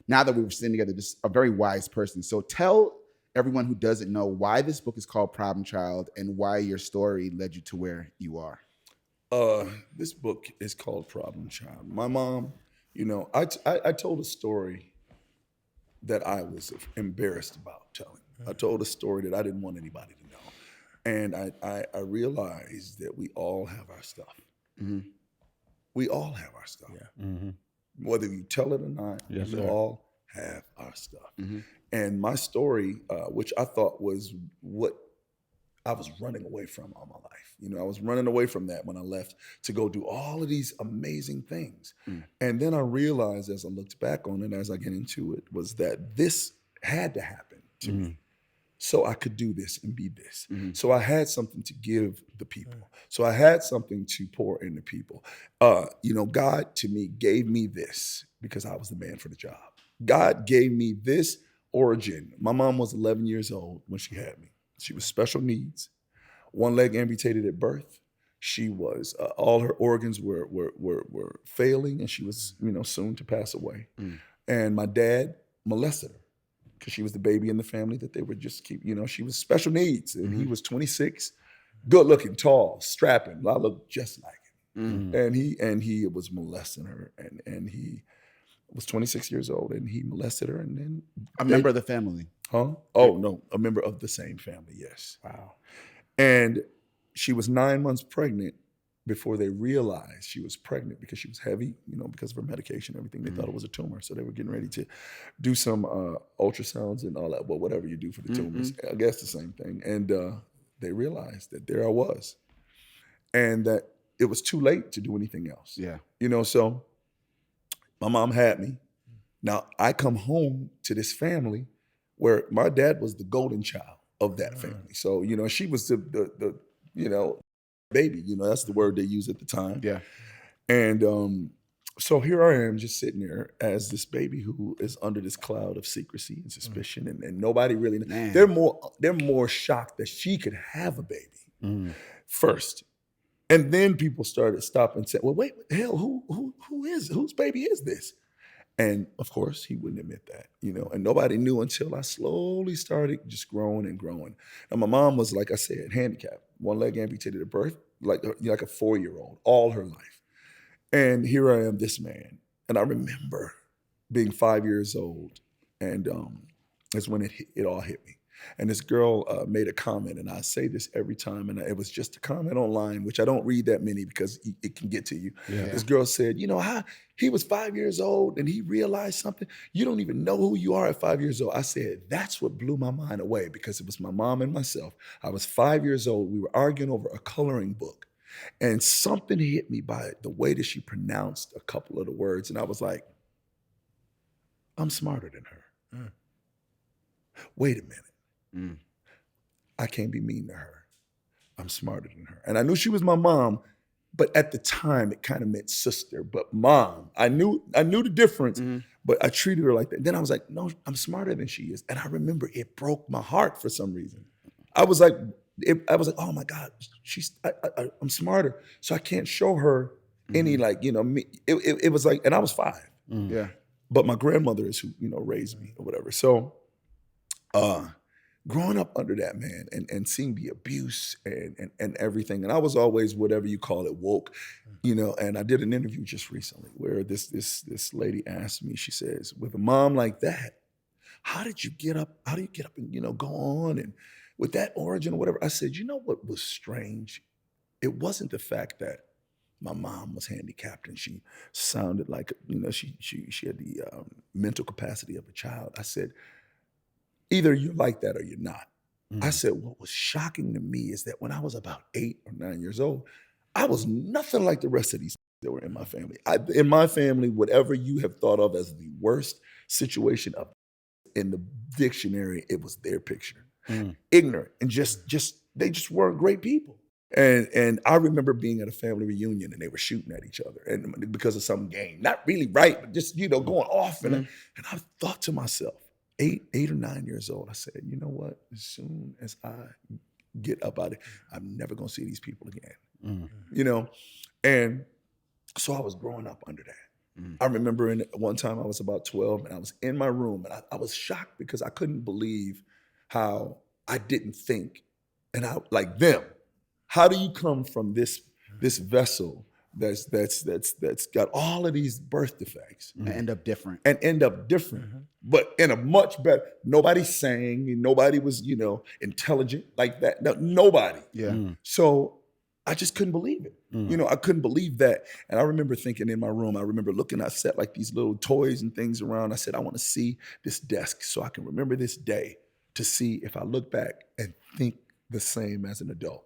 now that we were sitting together, just a very wise person. So tell everyone who doesn't know why this book is called Problem Child and why your story led you to where you are. This book is called Problem Child. My mom, I told a story that I was embarrassed about telling. I told a story that I didn't want anybody to know. And I realized that we all have our stuff. We all have our stuff. Yeah. Whether you tell it or not, we all have our stuff. And my story, which I thought was what I was running away from all my life. I was running away from that when I left to go do all of these amazing things. And then I realized as I looked back on it, as I get into it, was that this had to happen to me. So I could do this and be this. So I had something to give the people. So I had something to pour into people. God to me gave me this because I was the man for the job. God gave me this origin. My mom was 11 years old when she had me. She was special needs, one leg amputated at birth. She was, all her organs were failing, and she was, soon to pass away. And my dad molested her, because she was the baby in the family that they would just keep, she was special needs. And he was 26, good looking, tall, strapping. I looked just like him. And he was molesting her. And he was 26 years old, and he molested her. And then a member of the family. Huh? Oh, no, a member of the same family, yes. Wow. And she was 9 months pregnant before they realized she was pregnant, because she was heavy, because of her medication and everything. They thought it was a tumor. So they were getting ready to do some ultrasounds and all that, well, whatever you do for the tumors. I guess the same thing. And they realized that there I was, and that it was too late to do anything else. Yeah. So my mom had me. Now I come home to this family where my dad was the golden child of that family. So, she was the baby, that's the word they use at the time. Yeah. And so here I am just sitting there as this baby who is under this cloud of secrecy and suspicion, and nobody really, they're more shocked that she could have a baby first. And then people started stopping and said, well, wait, hell, whose baby is this? And of course, he wouldn't admit that, and nobody knew until I slowly started just growing and growing. And my mom was, like I said, handicapped, one leg amputated at birth, like a 4-year-old, all her life. And here I am, this man. And I remember being 5 years old, and that's when it all hit me. And this girl made a comment, and I say this every time, and it was just a comment online, which I don't read that many because it can get to you. Yeah. This girl said, he was 5 years old and he realized something. You don't even know who you are at 5 years old. I said, that's what blew my mind away, because it was my mom and myself. I was 5 years old. We were arguing over a coloring book, and something hit me by the way that she pronounced a couple of the words. And I was like, I'm smarter than her. Wait a minute. I can't be mean to her. I'm smarter than her. And I knew she was my mom, but at the time it kind of meant sister. But mom, I knew the difference, but I treated her like that. Then I was like, no, I'm smarter than she is. And I remember it broke my heart for some reason. I was like, oh my God, I'm smarter. So I can't show her any like, me, it was like, and I was 5. Yeah. But my grandmother is who, raised me or whatever. So growing up under that, man, and seeing the abuse and everything. And I was always, whatever you call it, woke, and I did an interview just recently where this lady asked me, she says, with a mom like that, how did you get up? How do you get up and, go on? And with that origin or whatever, I said, you know what was strange? It wasn't the fact that my mom was handicapped and she sounded like, she had the mental capacity of a child. I said, either you're like that or you're not. I said, what was shocking to me is that when I was about 8 or 9 years old, I was nothing like the rest of these that were in my family. In my family, whatever you have thought of as the worst situation in the dictionary, it was their picture. Ignorant and they just weren't great people. And I remember being at a family reunion and they were shooting at each other and because of some game, not really right, but just, going off. And I thought to myself, 8 or 9 years old, I said, you know what? As soon as I get up out of it, I'm never going to see these people again, And so I was growing up under that. I remember one time I was about 12 and I was in my room and I was shocked because I couldn't believe how I didn't think and I like them. How do you come from this vessel that's got all of these birth defects And end up different. But in a much better, nobody sang and nobody was, intelligent like that. No, nobody. Yeah. So I just couldn't believe it. I couldn't believe that. And I remember thinking in my room, I remember looking, I set like these little toys and things around. I said, I want to see this desk so I can remember this day to see if I look back and think the same as an adult.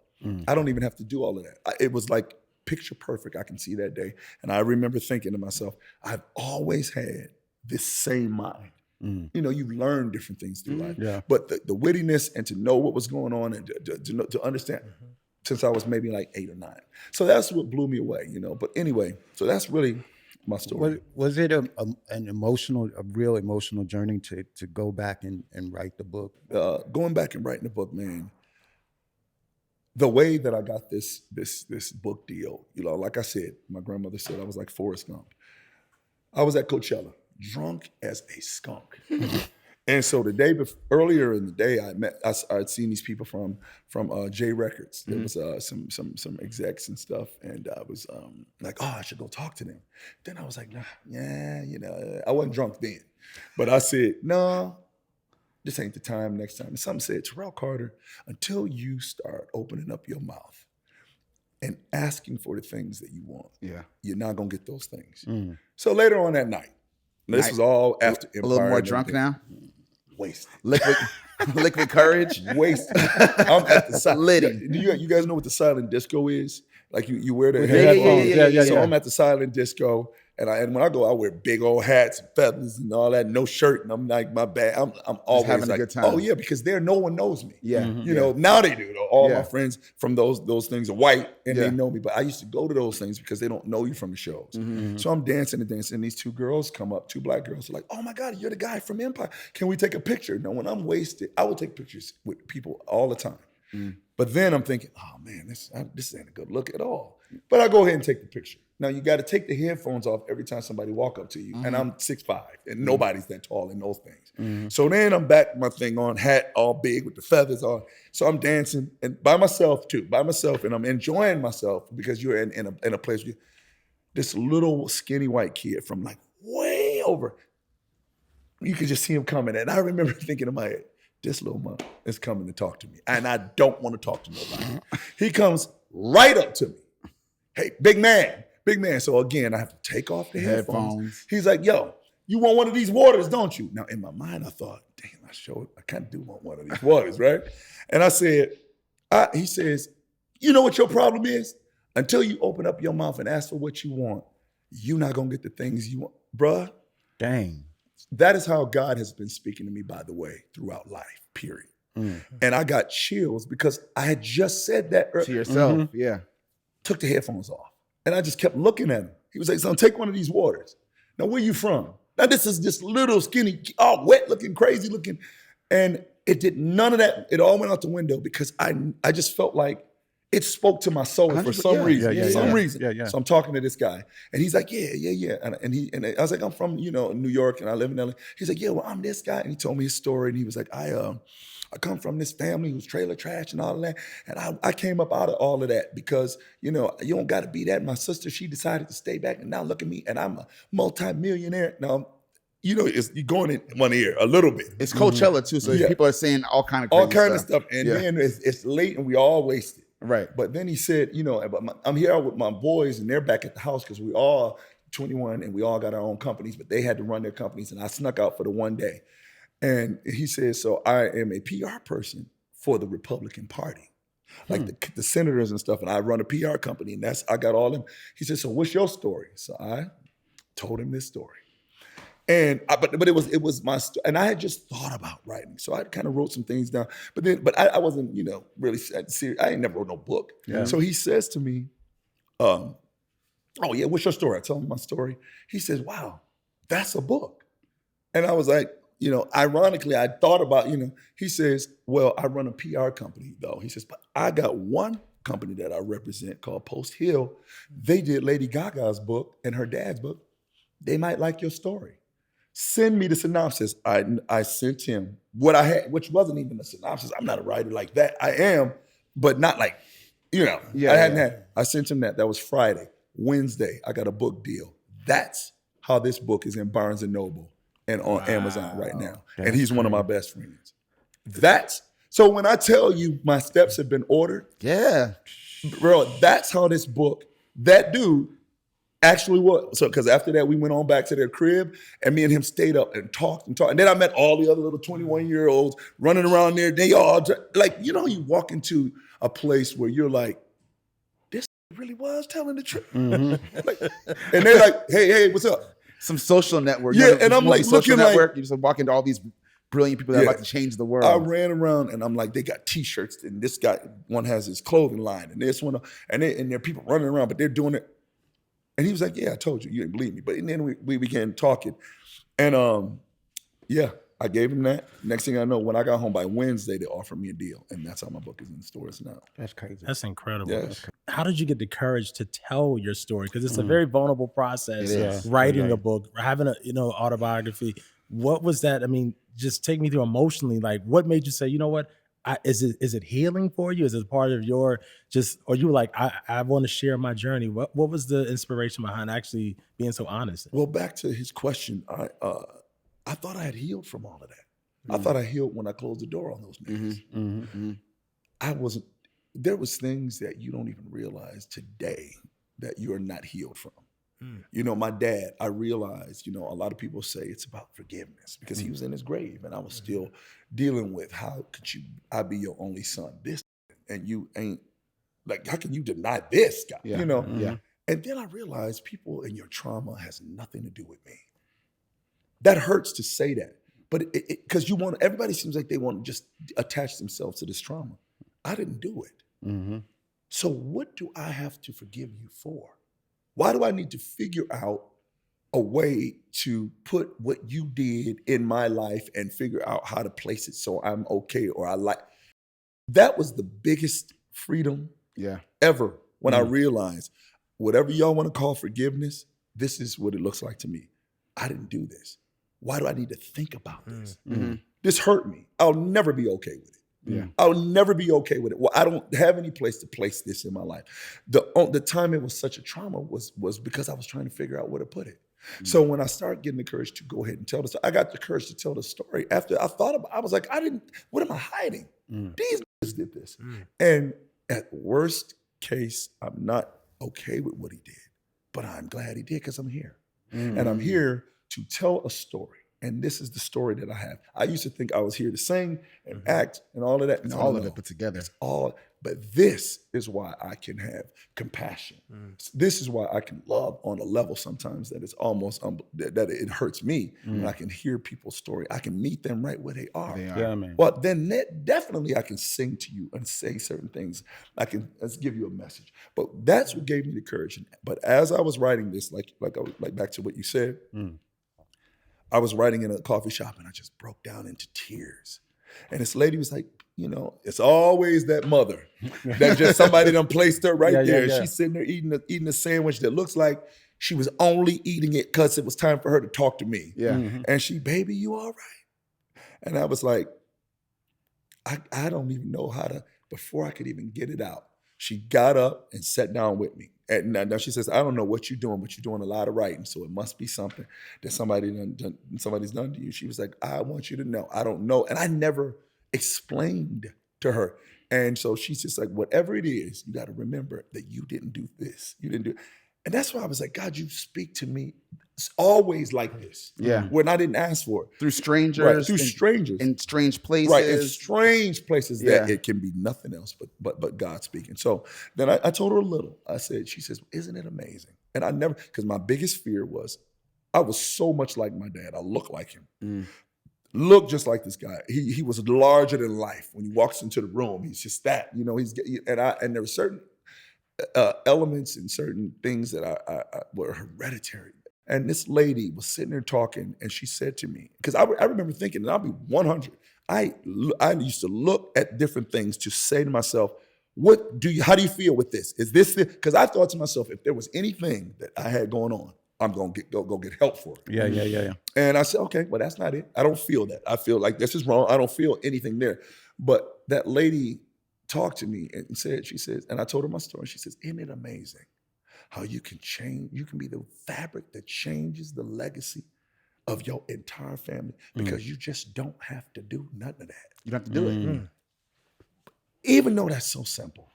I don't even have to do all of that. It was like picture perfect. I can see that day. And I remember thinking to myself, I've always had this same mind. You learn different things through life. Yeah. But the wittiness and to know what was going on and to understand since I was maybe like 8 or 9. So that's what blew me away, But anyway, so that's really my story. Was it a real emotional journey to go back and write the book? Going back and writing the book, man, the way that I got this book deal, like I said, my grandmother said I was like Forrest Gump. I was at Coachella, drunk as a skunk. And so the day earlier in the day, I'd seen these people from J Records. There was some execs and stuff, and I was like, oh, I should go talk to them. Then I was like, I wasn't drunk then, but I said, no. This ain't the time, next time. And something said, Terrell Carter, until you start opening up your mouth and asking for the things that you want, you're not going to get those things. So later on that night, this was all after Empire. A little more drunk now? Wasted. Liquid courage? Wasted. I'm at the silent. Do you guys know what the silent disco is? Like you wear the headphones. Yeah. So I'm at the silent disco. And when I go, I wear big old hats and feathers and all that, no shirt, and I'm like, my bad. I'm always having like, a good time. Oh yeah, because no one knows me. Yeah, now they do. All my friends from those things are white and they know me, but I used to go to those things because they don't know you from the shows. So I'm dancing and these 2 girls come up, 2 black girls, are like, oh my God, you're the guy from Empire. Can we take a picture? Now, when I'm wasted, I will take pictures with people all the time. But then I'm thinking, oh man, this ain't a good look at all. But I go ahead and take the picture. Now you got to take the headphones off every time somebody walk up to you. And I'm 6'5", and nobody's that tall in those things. So then I'm back my thing on, hat all big with the feathers on. So I'm dancing and by myself, and I'm enjoying myself because you're in a place where this little skinny white kid from like way over, you could just see him coming. And I remember thinking in my head, this little mother is coming to talk to me. And I don't want to talk to nobody. He comes right up to me. Hey, big man. So again, I have to take off the headphones. He's like, yo, you want one of these waters, don't you? Now in my mind, I thought, damn, I kind of do want one of these waters, right? And I said, he says, you know what your problem is? Until you open up your mouth and ask for what you want, you're not gonna get the things you want. Bruh. Dang. That is how God has been speaking to me, by the way, throughout life, period. And I got chills because I had just said that earlier. To yourself, yeah. Took the headphones off. And I just kept looking at him. He was like, son, take one of these waters. Now, where you from? Now, this is this little skinny, all wet looking, crazy looking. And it did none of that. It all went out the window because I just felt like it spoke to my soul for 100%, some yeah, reason. yeah, For some yeah. reason. Yeah, yeah. So I'm talking to this guy, and he's like, yeah. And I was like, I'm from, New York, and I live in LA. He's like, yeah, well, I'm this guy. And he told me his story, and he was like, I come from this family who's trailer trash and all of that. And I came up out of all of that because, you don't got to be that. My sister, she decided to stay back, and now look at me, and I'm a multi-millionaire. Now, you're going in one ear a little bit. It's Coachella too, so people are saying all kind of crazy stuff. And then it's late and we all wasted. Right. But then he said, I'm here with my boys and they're back at the house because we all 21 and we all got our own companies, but they had to run their companies, and I snuck out for the one day. And he said, so I am a PR person for the Republican Party, like the senators and stuff, and I run a PR company, and I got all them. He said, so what's your story? So I told him this story. And but it was my story, and I had just thought about writing, so I kind of wrote some things down. But I wasn't really serious. I ain't never wrote no book. Yeah. So he says to me, "Oh yeah, what's your story?" I tell him my story. He says, "Wow, that's a book." And I was like, ironically, I thought about He says, "Well, I run a PR company though." He says, "But I got one company that I represent called Post Hill. They did Lady Gaga's book and her dad's book. They might like your story. Send me the synopsis." I sent him what I had, which wasn't even a synopsis. I'm not a writer like that. I am, but not like, I hadn't had. I sent him that. That was Friday. Wednesday, I got a book deal. That's how this book is in Barnes & Noble and on Amazon right now. And he's one of my best friends. So when I tell you my steps have been ordered, bro, that's how this book, that dude, actually was. So, because after that, we went on back to their crib, and me and him stayed up and talked. And then I met all the other little 21-year-olds running around there. They all, you walk into a place where you're like, this really was telling the truth. And they're like, hey, what's up? Some social network. Yeah, and I'm like, social looking network. You just walk into all these brilliant people that are about to change the world. I ran around, and I'm like, they got T-shirts, and this guy, one has his clothing line, and this one, and there are people running around, but they're doing it. And he was like, yeah, I told you. You didn't believe me. But then we began talking. And I gave him that. Next thing I know, when I got home by Wednesday, they offered me a deal. And that's how my book is in the stores now. That's crazy. That's incredible. Yes. How did you get the courage to tell your story? Because it's a very vulnerable process. It is. Writing a book, having a autobiography. What was that? I mean, just take me through emotionally. Like, what made you say, you know what? Is it healing for you? Is it part of your or you were like, I want to share my journey? What was the inspiration behind actually being so honest? Well, back to his question, I thought I had healed from all of that. I thought I healed when I closed the door on those niggas. I wasn't. There was things that you don't even realize today that you are not healed from. My dad, I realized, a lot of people say it's about forgiveness because he was in his grave and I was still dealing with how could I be your only son, this, and you ain't, like, how can you deny this guy, And then I realized people in your trauma has nothing to do with me. That hurts to say that, but because everybody seems like they want to just attach themselves to this trauma. I didn't do it. So what do I have to forgive you for? Why do I need to figure out a way to put what you did in my life and figure out how to place it so I'm okay or I like? That was the biggest freedom ever when I realized whatever y'all want to call forgiveness, this is what it looks like to me. I didn't do this. Why do I need to think about this? This hurt me. I'll never be okay with it. I'll never be okay with it. Well, I don't have any place to place this in my life. The time it was such a trauma was because I was trying to figure out where to put it. So when I started getting the courage to go ahead and tell the story, I got the courage to tell the story. After I thought about it, I was like, what am I hiding? These guys did this. And at worst case, I'm not okay with what he did, but I'm glad he did because I'm here. And I'm here to tell a story. And this is the story that I have. I used to think I was here to sing and act and all of that. It's all of it put together. It's all, but this is why I can have compassion. This is why I can love on a level sometimes that is almost, that it hurts me. When I can hear people's story. I can meet them right where they are. Yeah, man. Well, then definitely I can sing to you and say certain things. Let's give you a message. But that's what gave me the courage. But as I was writing this, like back to what you said, I was writing in a coffee shop and I just broke down into tears. And this lady was like, it's always that mother that just somebody done placed her right there. Yeah. She's sitting there eating a sandwich that looks like she was only eating it because it was time for her to talk to me. Yeah. And she, baby, you all right? And I was like, I don't even know how to, before I could even get it out, she got up and sat down with me. And now she says, I don't know what you're doing, but you're doing a lot of writing, so it must be something that somebody's done to you. She was like, I want you to know, I don't know. And I never explained to her. And so she's just like, whatever it is, you got to remember that you didn't do this. You didn't do. And that's why I was like, God, you speak to me always like this. Yeah. When I didn't ask for it. Through strangers. Right, through strangers. In strange places. Right, in strange places that Yeah. it can be nothing else but God speaking. So then I told her a little. She says, isn't it amazing? And I never, because my biggest fear was, I was so much like my dad. I look like him. Look just like this guy. He was larger than life. When he walks into the room, he's just that. And there were certain elements and certain things that I were hereditary. And this lady was sitting there talking, and she said to me, because I remember thinking, and I'll be 100. I used to look at different things to say to myself, how do you feel with this? Is this it? Because I thought to myself, if there was anything that I had going on, I'm gonna go get help for it. Yeah. And I said, okay, well, that's not it. I don't feel that. I feel like this is wrong. I don't feel anything there. But that lady talked to me and she says, and I told her my story. She says, isn't it amazing how you can change? You can be the fabric that changes the legacy of your entire family because you just don't have to do none of that. You don't have to do it. Even though that's so simple.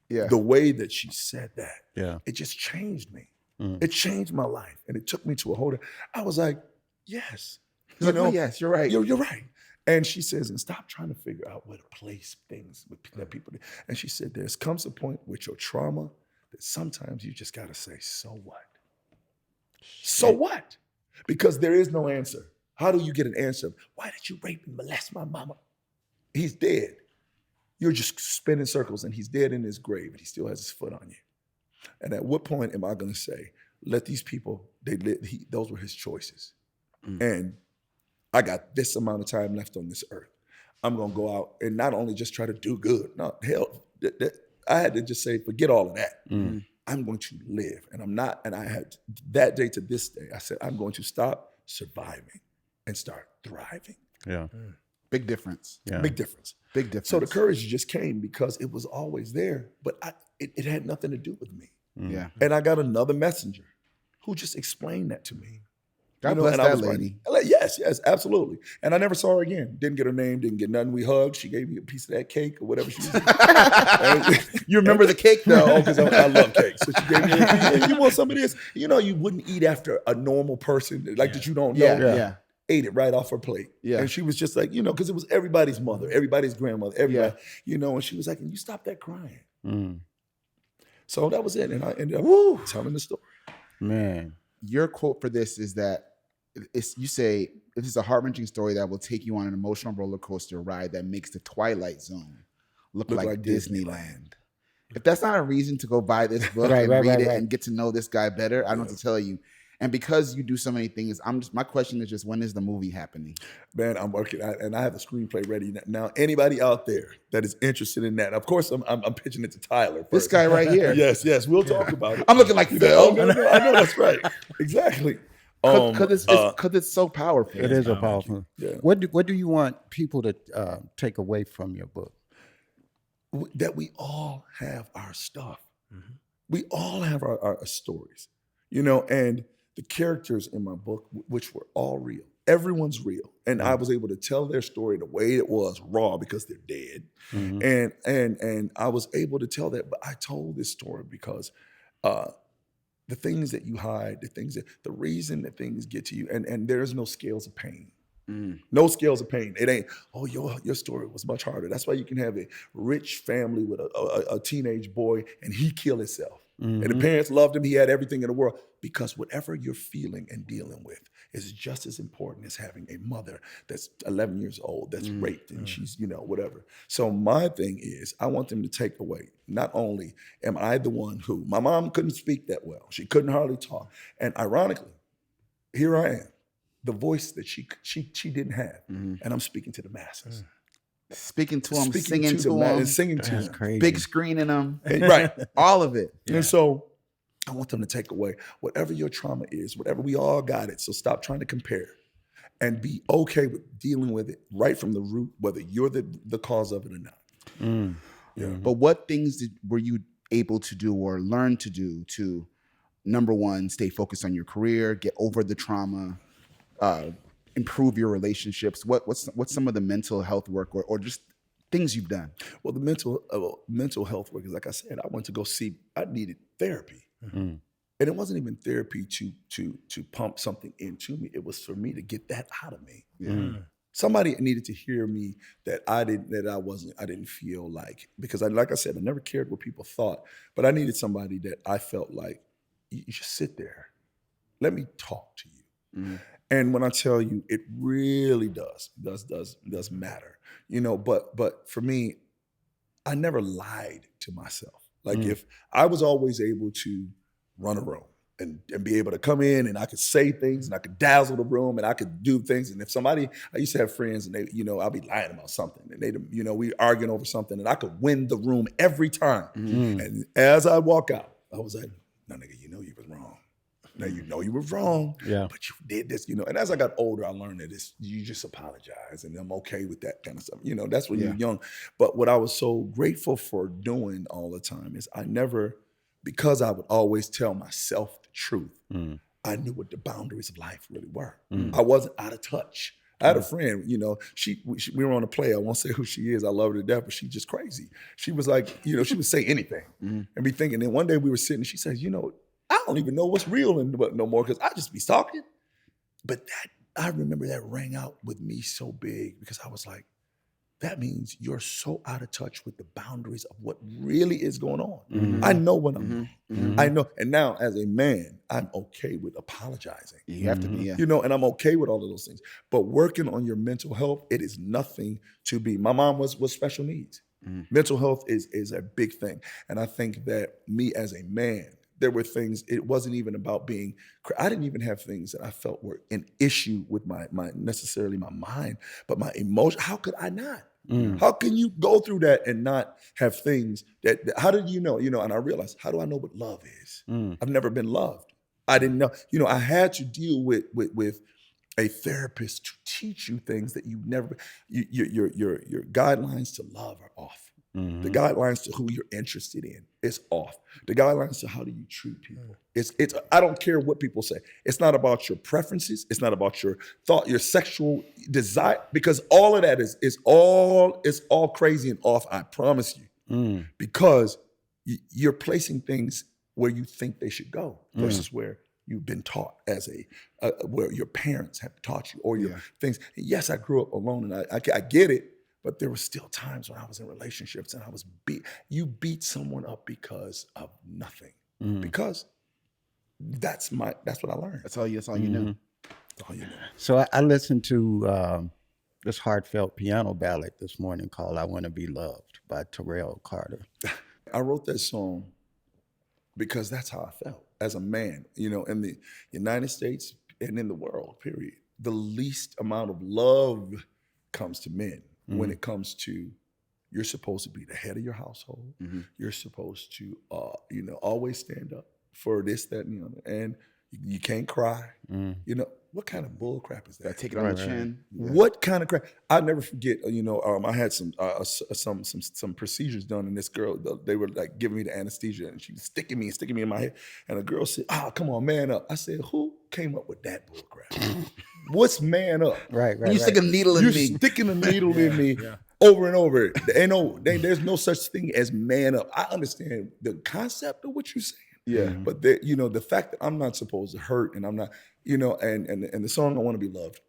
Yeah. The way that she said that, it just changed me. It changed my life, and it took me to a whole. I was like, yes, yes, you're right. You're right. And she says, and stop trying to figure out where to place things that people do. And she said, there comes a point with your trauma that sometimes you just got to say, so what? So what? Because there is no answer. How do you get an answer? Why did you rape and molest my mama? He's dead. You're just spinning circles, and he's dead in his grave, and he still has his foot on you. And at what point am I going to say, let these people, those were his choices. And I got this amount of time left on this earth. I'm going to go out and not only just try to do good. No, hell, I had to just say, forget all of that. I'm going to live. And I'm not, and I had that day to this day, I said, I'm going to stop surviving and start thriving. Yeah. Big difference. Yeah. Big difference. Big difference. So the courage just came because it was always there, but it had nothing to do with me. Yeah. And I got another messenger who just explained that to me. God bless and I that was lady. Like, yes, absolutely. And I never saw her again. Didn't get her name, didn't get nothing. We hugged. She gave me a piece of that cake or whatever she was. You remember the cake though? Because I love cake. So she gave me a piece. You want some of this? You wouldn't eat after a normal person that you don't know. Yeah. Ate it right off her plate. Yeah. And she was just like, because it was everybody's mother, everybody's grandmother, everybody, and she was like, and you stop that crying. So that was it. And I ended up telling the story. Man. Your quote for this is that you say, this is a heart-wrenching story that will take you on an emotional roller coaster ride that makes the Twilight Zone look like Disneyland. If that's not a reason to go buy this book and read it and get to know this guy better, I don't know what to tell you. And because you do so many things, my question is just, when is the movie happening? Man, I'm working, and I have a screenplay ready now. Anybody out there that is interested in that, of course, I'm pitching it to Tyler first. This guy right here. Yes, we'll talk about it. I'm looking like Phil. No, I know that's right. Exactly. Because it's so powerful. It is a powerful. Yeah. What do you want people to take away from your book? That we all have our stuff. We all have our stories, and the characters in my book, which were all real. Everyone's real. And I was able to tell their story the way it was, raw, because they're dead. And I was able to tell that, but I told this story because the things that you hide, the reason that things get to you, and there's no scales of pain. No scales of pain. It ain't, your story was much harder. That's why you can have a rich family with a teenage boy and he killed himself. And the parents loved him. He had everything in the world. Because whatever you're feeling and dealing with is just as important as having a mother that's 11 years old, that's raped and she's, whatever. So my thing is, I want them to take away, not only am I the one who, my mom couldn't speak that well. She couldn't hardly talk. And ironically, here I am, the voice that she didn't have. And I'm speaking to the masses. Speaking to him, speaking singing to the man him, and singing to That's him. crazy. big screening him, Right. all of it. And so I want them to take away whatever your trauma is, whatever, we all got it. So stop trying to compare and be okay with dealing with it right from the root, whether you're the cause of it or not. Yeah. But what things were you able to do or learn to do to, number one, stay focused on your career, get over the trauma, improve your relationships? What's some of the mental health work or just things you've done? Well, the mental health work is, like I said, I went to go see, I needed therapy. And it wasn't even therapy to pump something into me. It was for me to get that out of me. Somebody needed to hear me that I didn't feel like, because like I said, I never cared what people thought, but I needed somebody that I felt like, you just sit there. Let me talk to you. And when I tell you, it really does matter, you know, but for me, I never lied to myself. Like if I was always able to run a room and be able to come in and I could say things and I could dazzle the room and I could do things. And if somebody, I used to have friends and they, you know, I'll be lying about something and they, you know, we arguing over something and I could win the room every time. And as I walk out, I was like, no, nigga, you know you was wrong. Now you know you were wrong, but you did this, you know. And as I got older, I learned that you just apologize, and I'm okay with that kind of stuff. You know, that's when you're young. But what I was so grateful for doing all the time is I never, because I would always tell myself the truth, I knew what the boundaries of life really were. I wasn't out of touch. I had a friend, you know, we were on a play. I won't say who she is. I love her to death, but she's just crazy. She was like, you know, she would say anything and be thinking. And one day we were sitting, she says, you know, I don't even know what's real no more because I just be talking. But I remember that rang out with me so big because I was like, that means you're so out of touch with the boundaries of what really is going on. I know what I'm doing. I know. And now as a man, I'm okay with apologizing. You have to be, You know, and I'm okay with all of those things. But working on your mental health, it is nothing to be. My mom was special needs. Mental health is a big thing. And I think that me as a man, there were things, it wasn't even about being, I didn't even have things that I felt were an issue with my necessarily my mind, but my emotion. How could I not? How can you go through that and not have things that how did you know? You know, and I realized, how do I know what love is? I've never been loved. I didn't know. You know, I had to deal with a therapist to teach you things that you never, your guidelines to love are off. The guidelines to who you're interested in is off. The guidelines to how do you treat people. It's I don't care what people say. It's not about your preferences. It's not about your thought, your sexual desire, because all of that is all crazy and off, I promise you. Because you're placing things where you think they should go versus where you've been taught as where your parents have taught you or your things. And yes, I grew up alone and I get it. But there were still times when I was in relationships and I was you beat someone up because of nothing. Because that's what I learned. That's all you know. That's all you know. So I listened to this heartfelt piano ballad this morning called I Want to Be Loved by Terrell Carter. I wrote that song because that's how I felt as a man, you know, in the United States and in the world, period. The least amount of love comes to men. When it comes to, you're supposed to be the head of your household. You're supposed to, you know, always stand up for this, that, and the other. And you can't cry. You know, what kind of bull crap is that? Take it on the chin. What kind of crap? I'll never forget, you know, I had some procedures done and this girl, they were like giving me the anesthesia and she was sticking me in my head. And a girl said, come on, man up. I said, who came up with that bull crap? What's man up? Right. You stick a needle in me. You're sticking a needle in me over and over. There's no such thing as man up. I understand the concept of what you're saying. Yeah. But you know, the fact that I'm not supposed to hurt and I'm not, you know, and the song I Want to Be Loved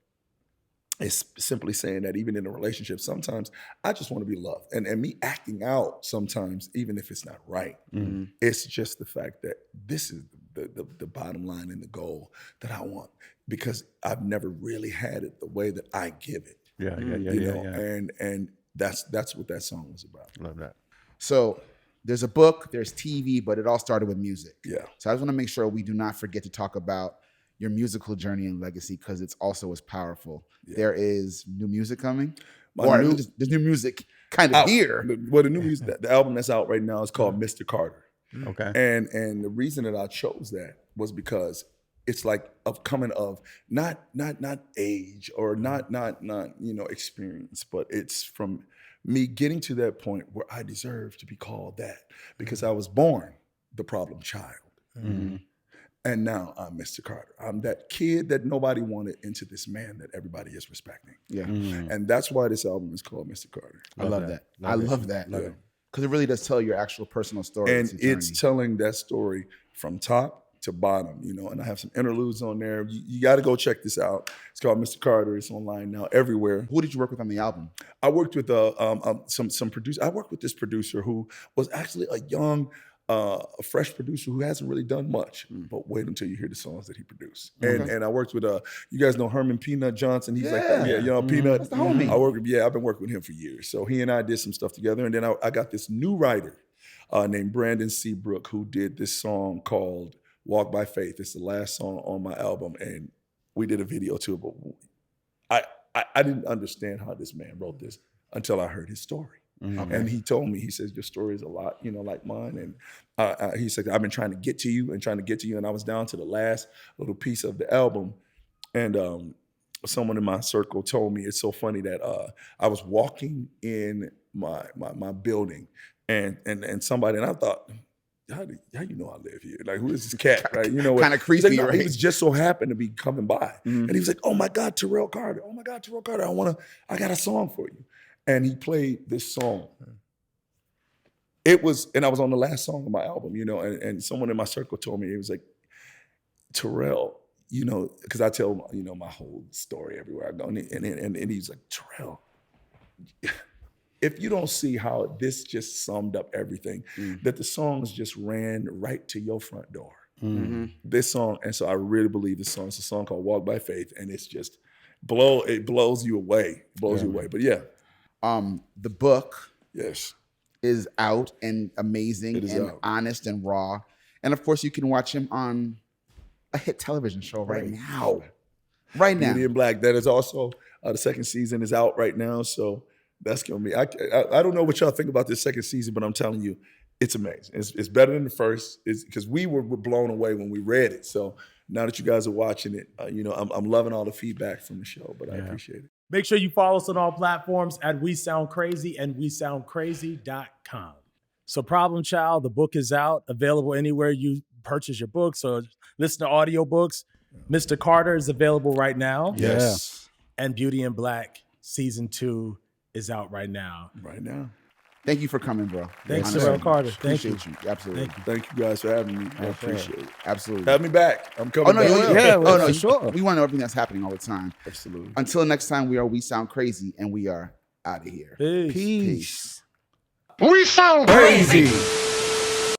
is simply saying that even in a relationship, sometimes I just want to be loved. And me acting out sometimes, even if it's not right, it's just the fact that this is the bottom line and the goal that I want. Because I've never really had it the way that I give it. Yeah. And that's what that song was about. Love that. So there's a book, there's TV, but it all started with music. Yeah. So I just want to make sure we do not forget to talk about your musical journey and legacy because it's also as powerful. Yeah. There is new music coming. there's new music kind of here. Well, the new music, the album that's out right now is called Mr. Carter. Okay. And the reason that I chose that was because it's like coming of not age or not experience, but it's from me getting to that point where I deserve to be called that because I was born the problem child. Mm-hmm. And now I'm Mr. Carter. I'm that kid that nobody wanted into this man that everybody is respecting. Yeah. Mm-hmm. And that's why this album is called Mr. Carter. I love that. I love that. Because it really does tell your actual personal story. And it's telling that story from top to bottom, and I have some interludes on there. You got to go check this out. It's called Mr. Carter. It's online now everywhere. Who did you work with on the album? I worked with some producer. I worked with this producer who was actually a young, a fresh producer who hasn't really done much. But wait until you hear the songs that he produced. Okay. And I worked with you guys know Herman Peanut Johnson. He's like that. Yeah, Peanut. That's the homie. I've been working with him for years. So he and I did some stuff together. And then I got this new writer named Brandon Seabrook who did this song called Walk by Faith. It's the last song on my album, and we did a video to it. But I didn't understand how this man wrote this until I heard his story. Mm-hmm. And he told me, he says, your story is a lot, like mine. And he said, I've been trying to get to you. And I was down to the last little piece of the album. And someone in my circle told me, it's so funny that I was walking in my building and somebody, and I thought, how you know I live here? Like, who is this cat? Right? Kind of creepy, like, no, right? He was just so happened to be coming by. Mm-hmm. And he was like, oh my God, Terrell Carter. Oh my God, Terrell Carter. I got a song for you. And he played this song. And I was on the last song of my album, and someone in my circle told me, it was like, Terrell, because I tell, my whole story everywhere I go. And he's like, Terrell, if you don't see how this just summed up everything, that the songs just ran right to your front door. Mm-hmm. This song, and so I really believe this song. It's a song called Walk by Faith, and it's just it blows you away. It blows you away. But yeah. The book yes is out and amazing and honest and raw. And of course you can watch him on a hit television show right now. Right now. Beauty and Black. That is also the second season is out right now. So that's gonna be. I don't know what y'all think about this second season, but I'm telling you, it's amazing. It's better than the first. It's because we were blown away when we read it. So now that you guys are watching it, I'm loving all the feedback from the show. But I appreciate it. Make sure you follow us on all platforms at We Sound Crazy and WeSoundCrazy.com. So Problem Child, the book is out, available anywhere you purchase your books or listen to audiobooks. Mr. Carter is available right now. Yes. And Beauty and Black Season 2 is out right now. Right now. Thank you for coming, bro. Thanks, Terrell Carter. Appreciate you. Absolutely. Thank you guys for having me. I appreciate it. Absolutely. Have me back. I'm coming back. No, sure. We want to know everything that's happening all the time. Absolutely. Until next time, We Sound Crazy, and we are out of here. Peace. We sound crazy.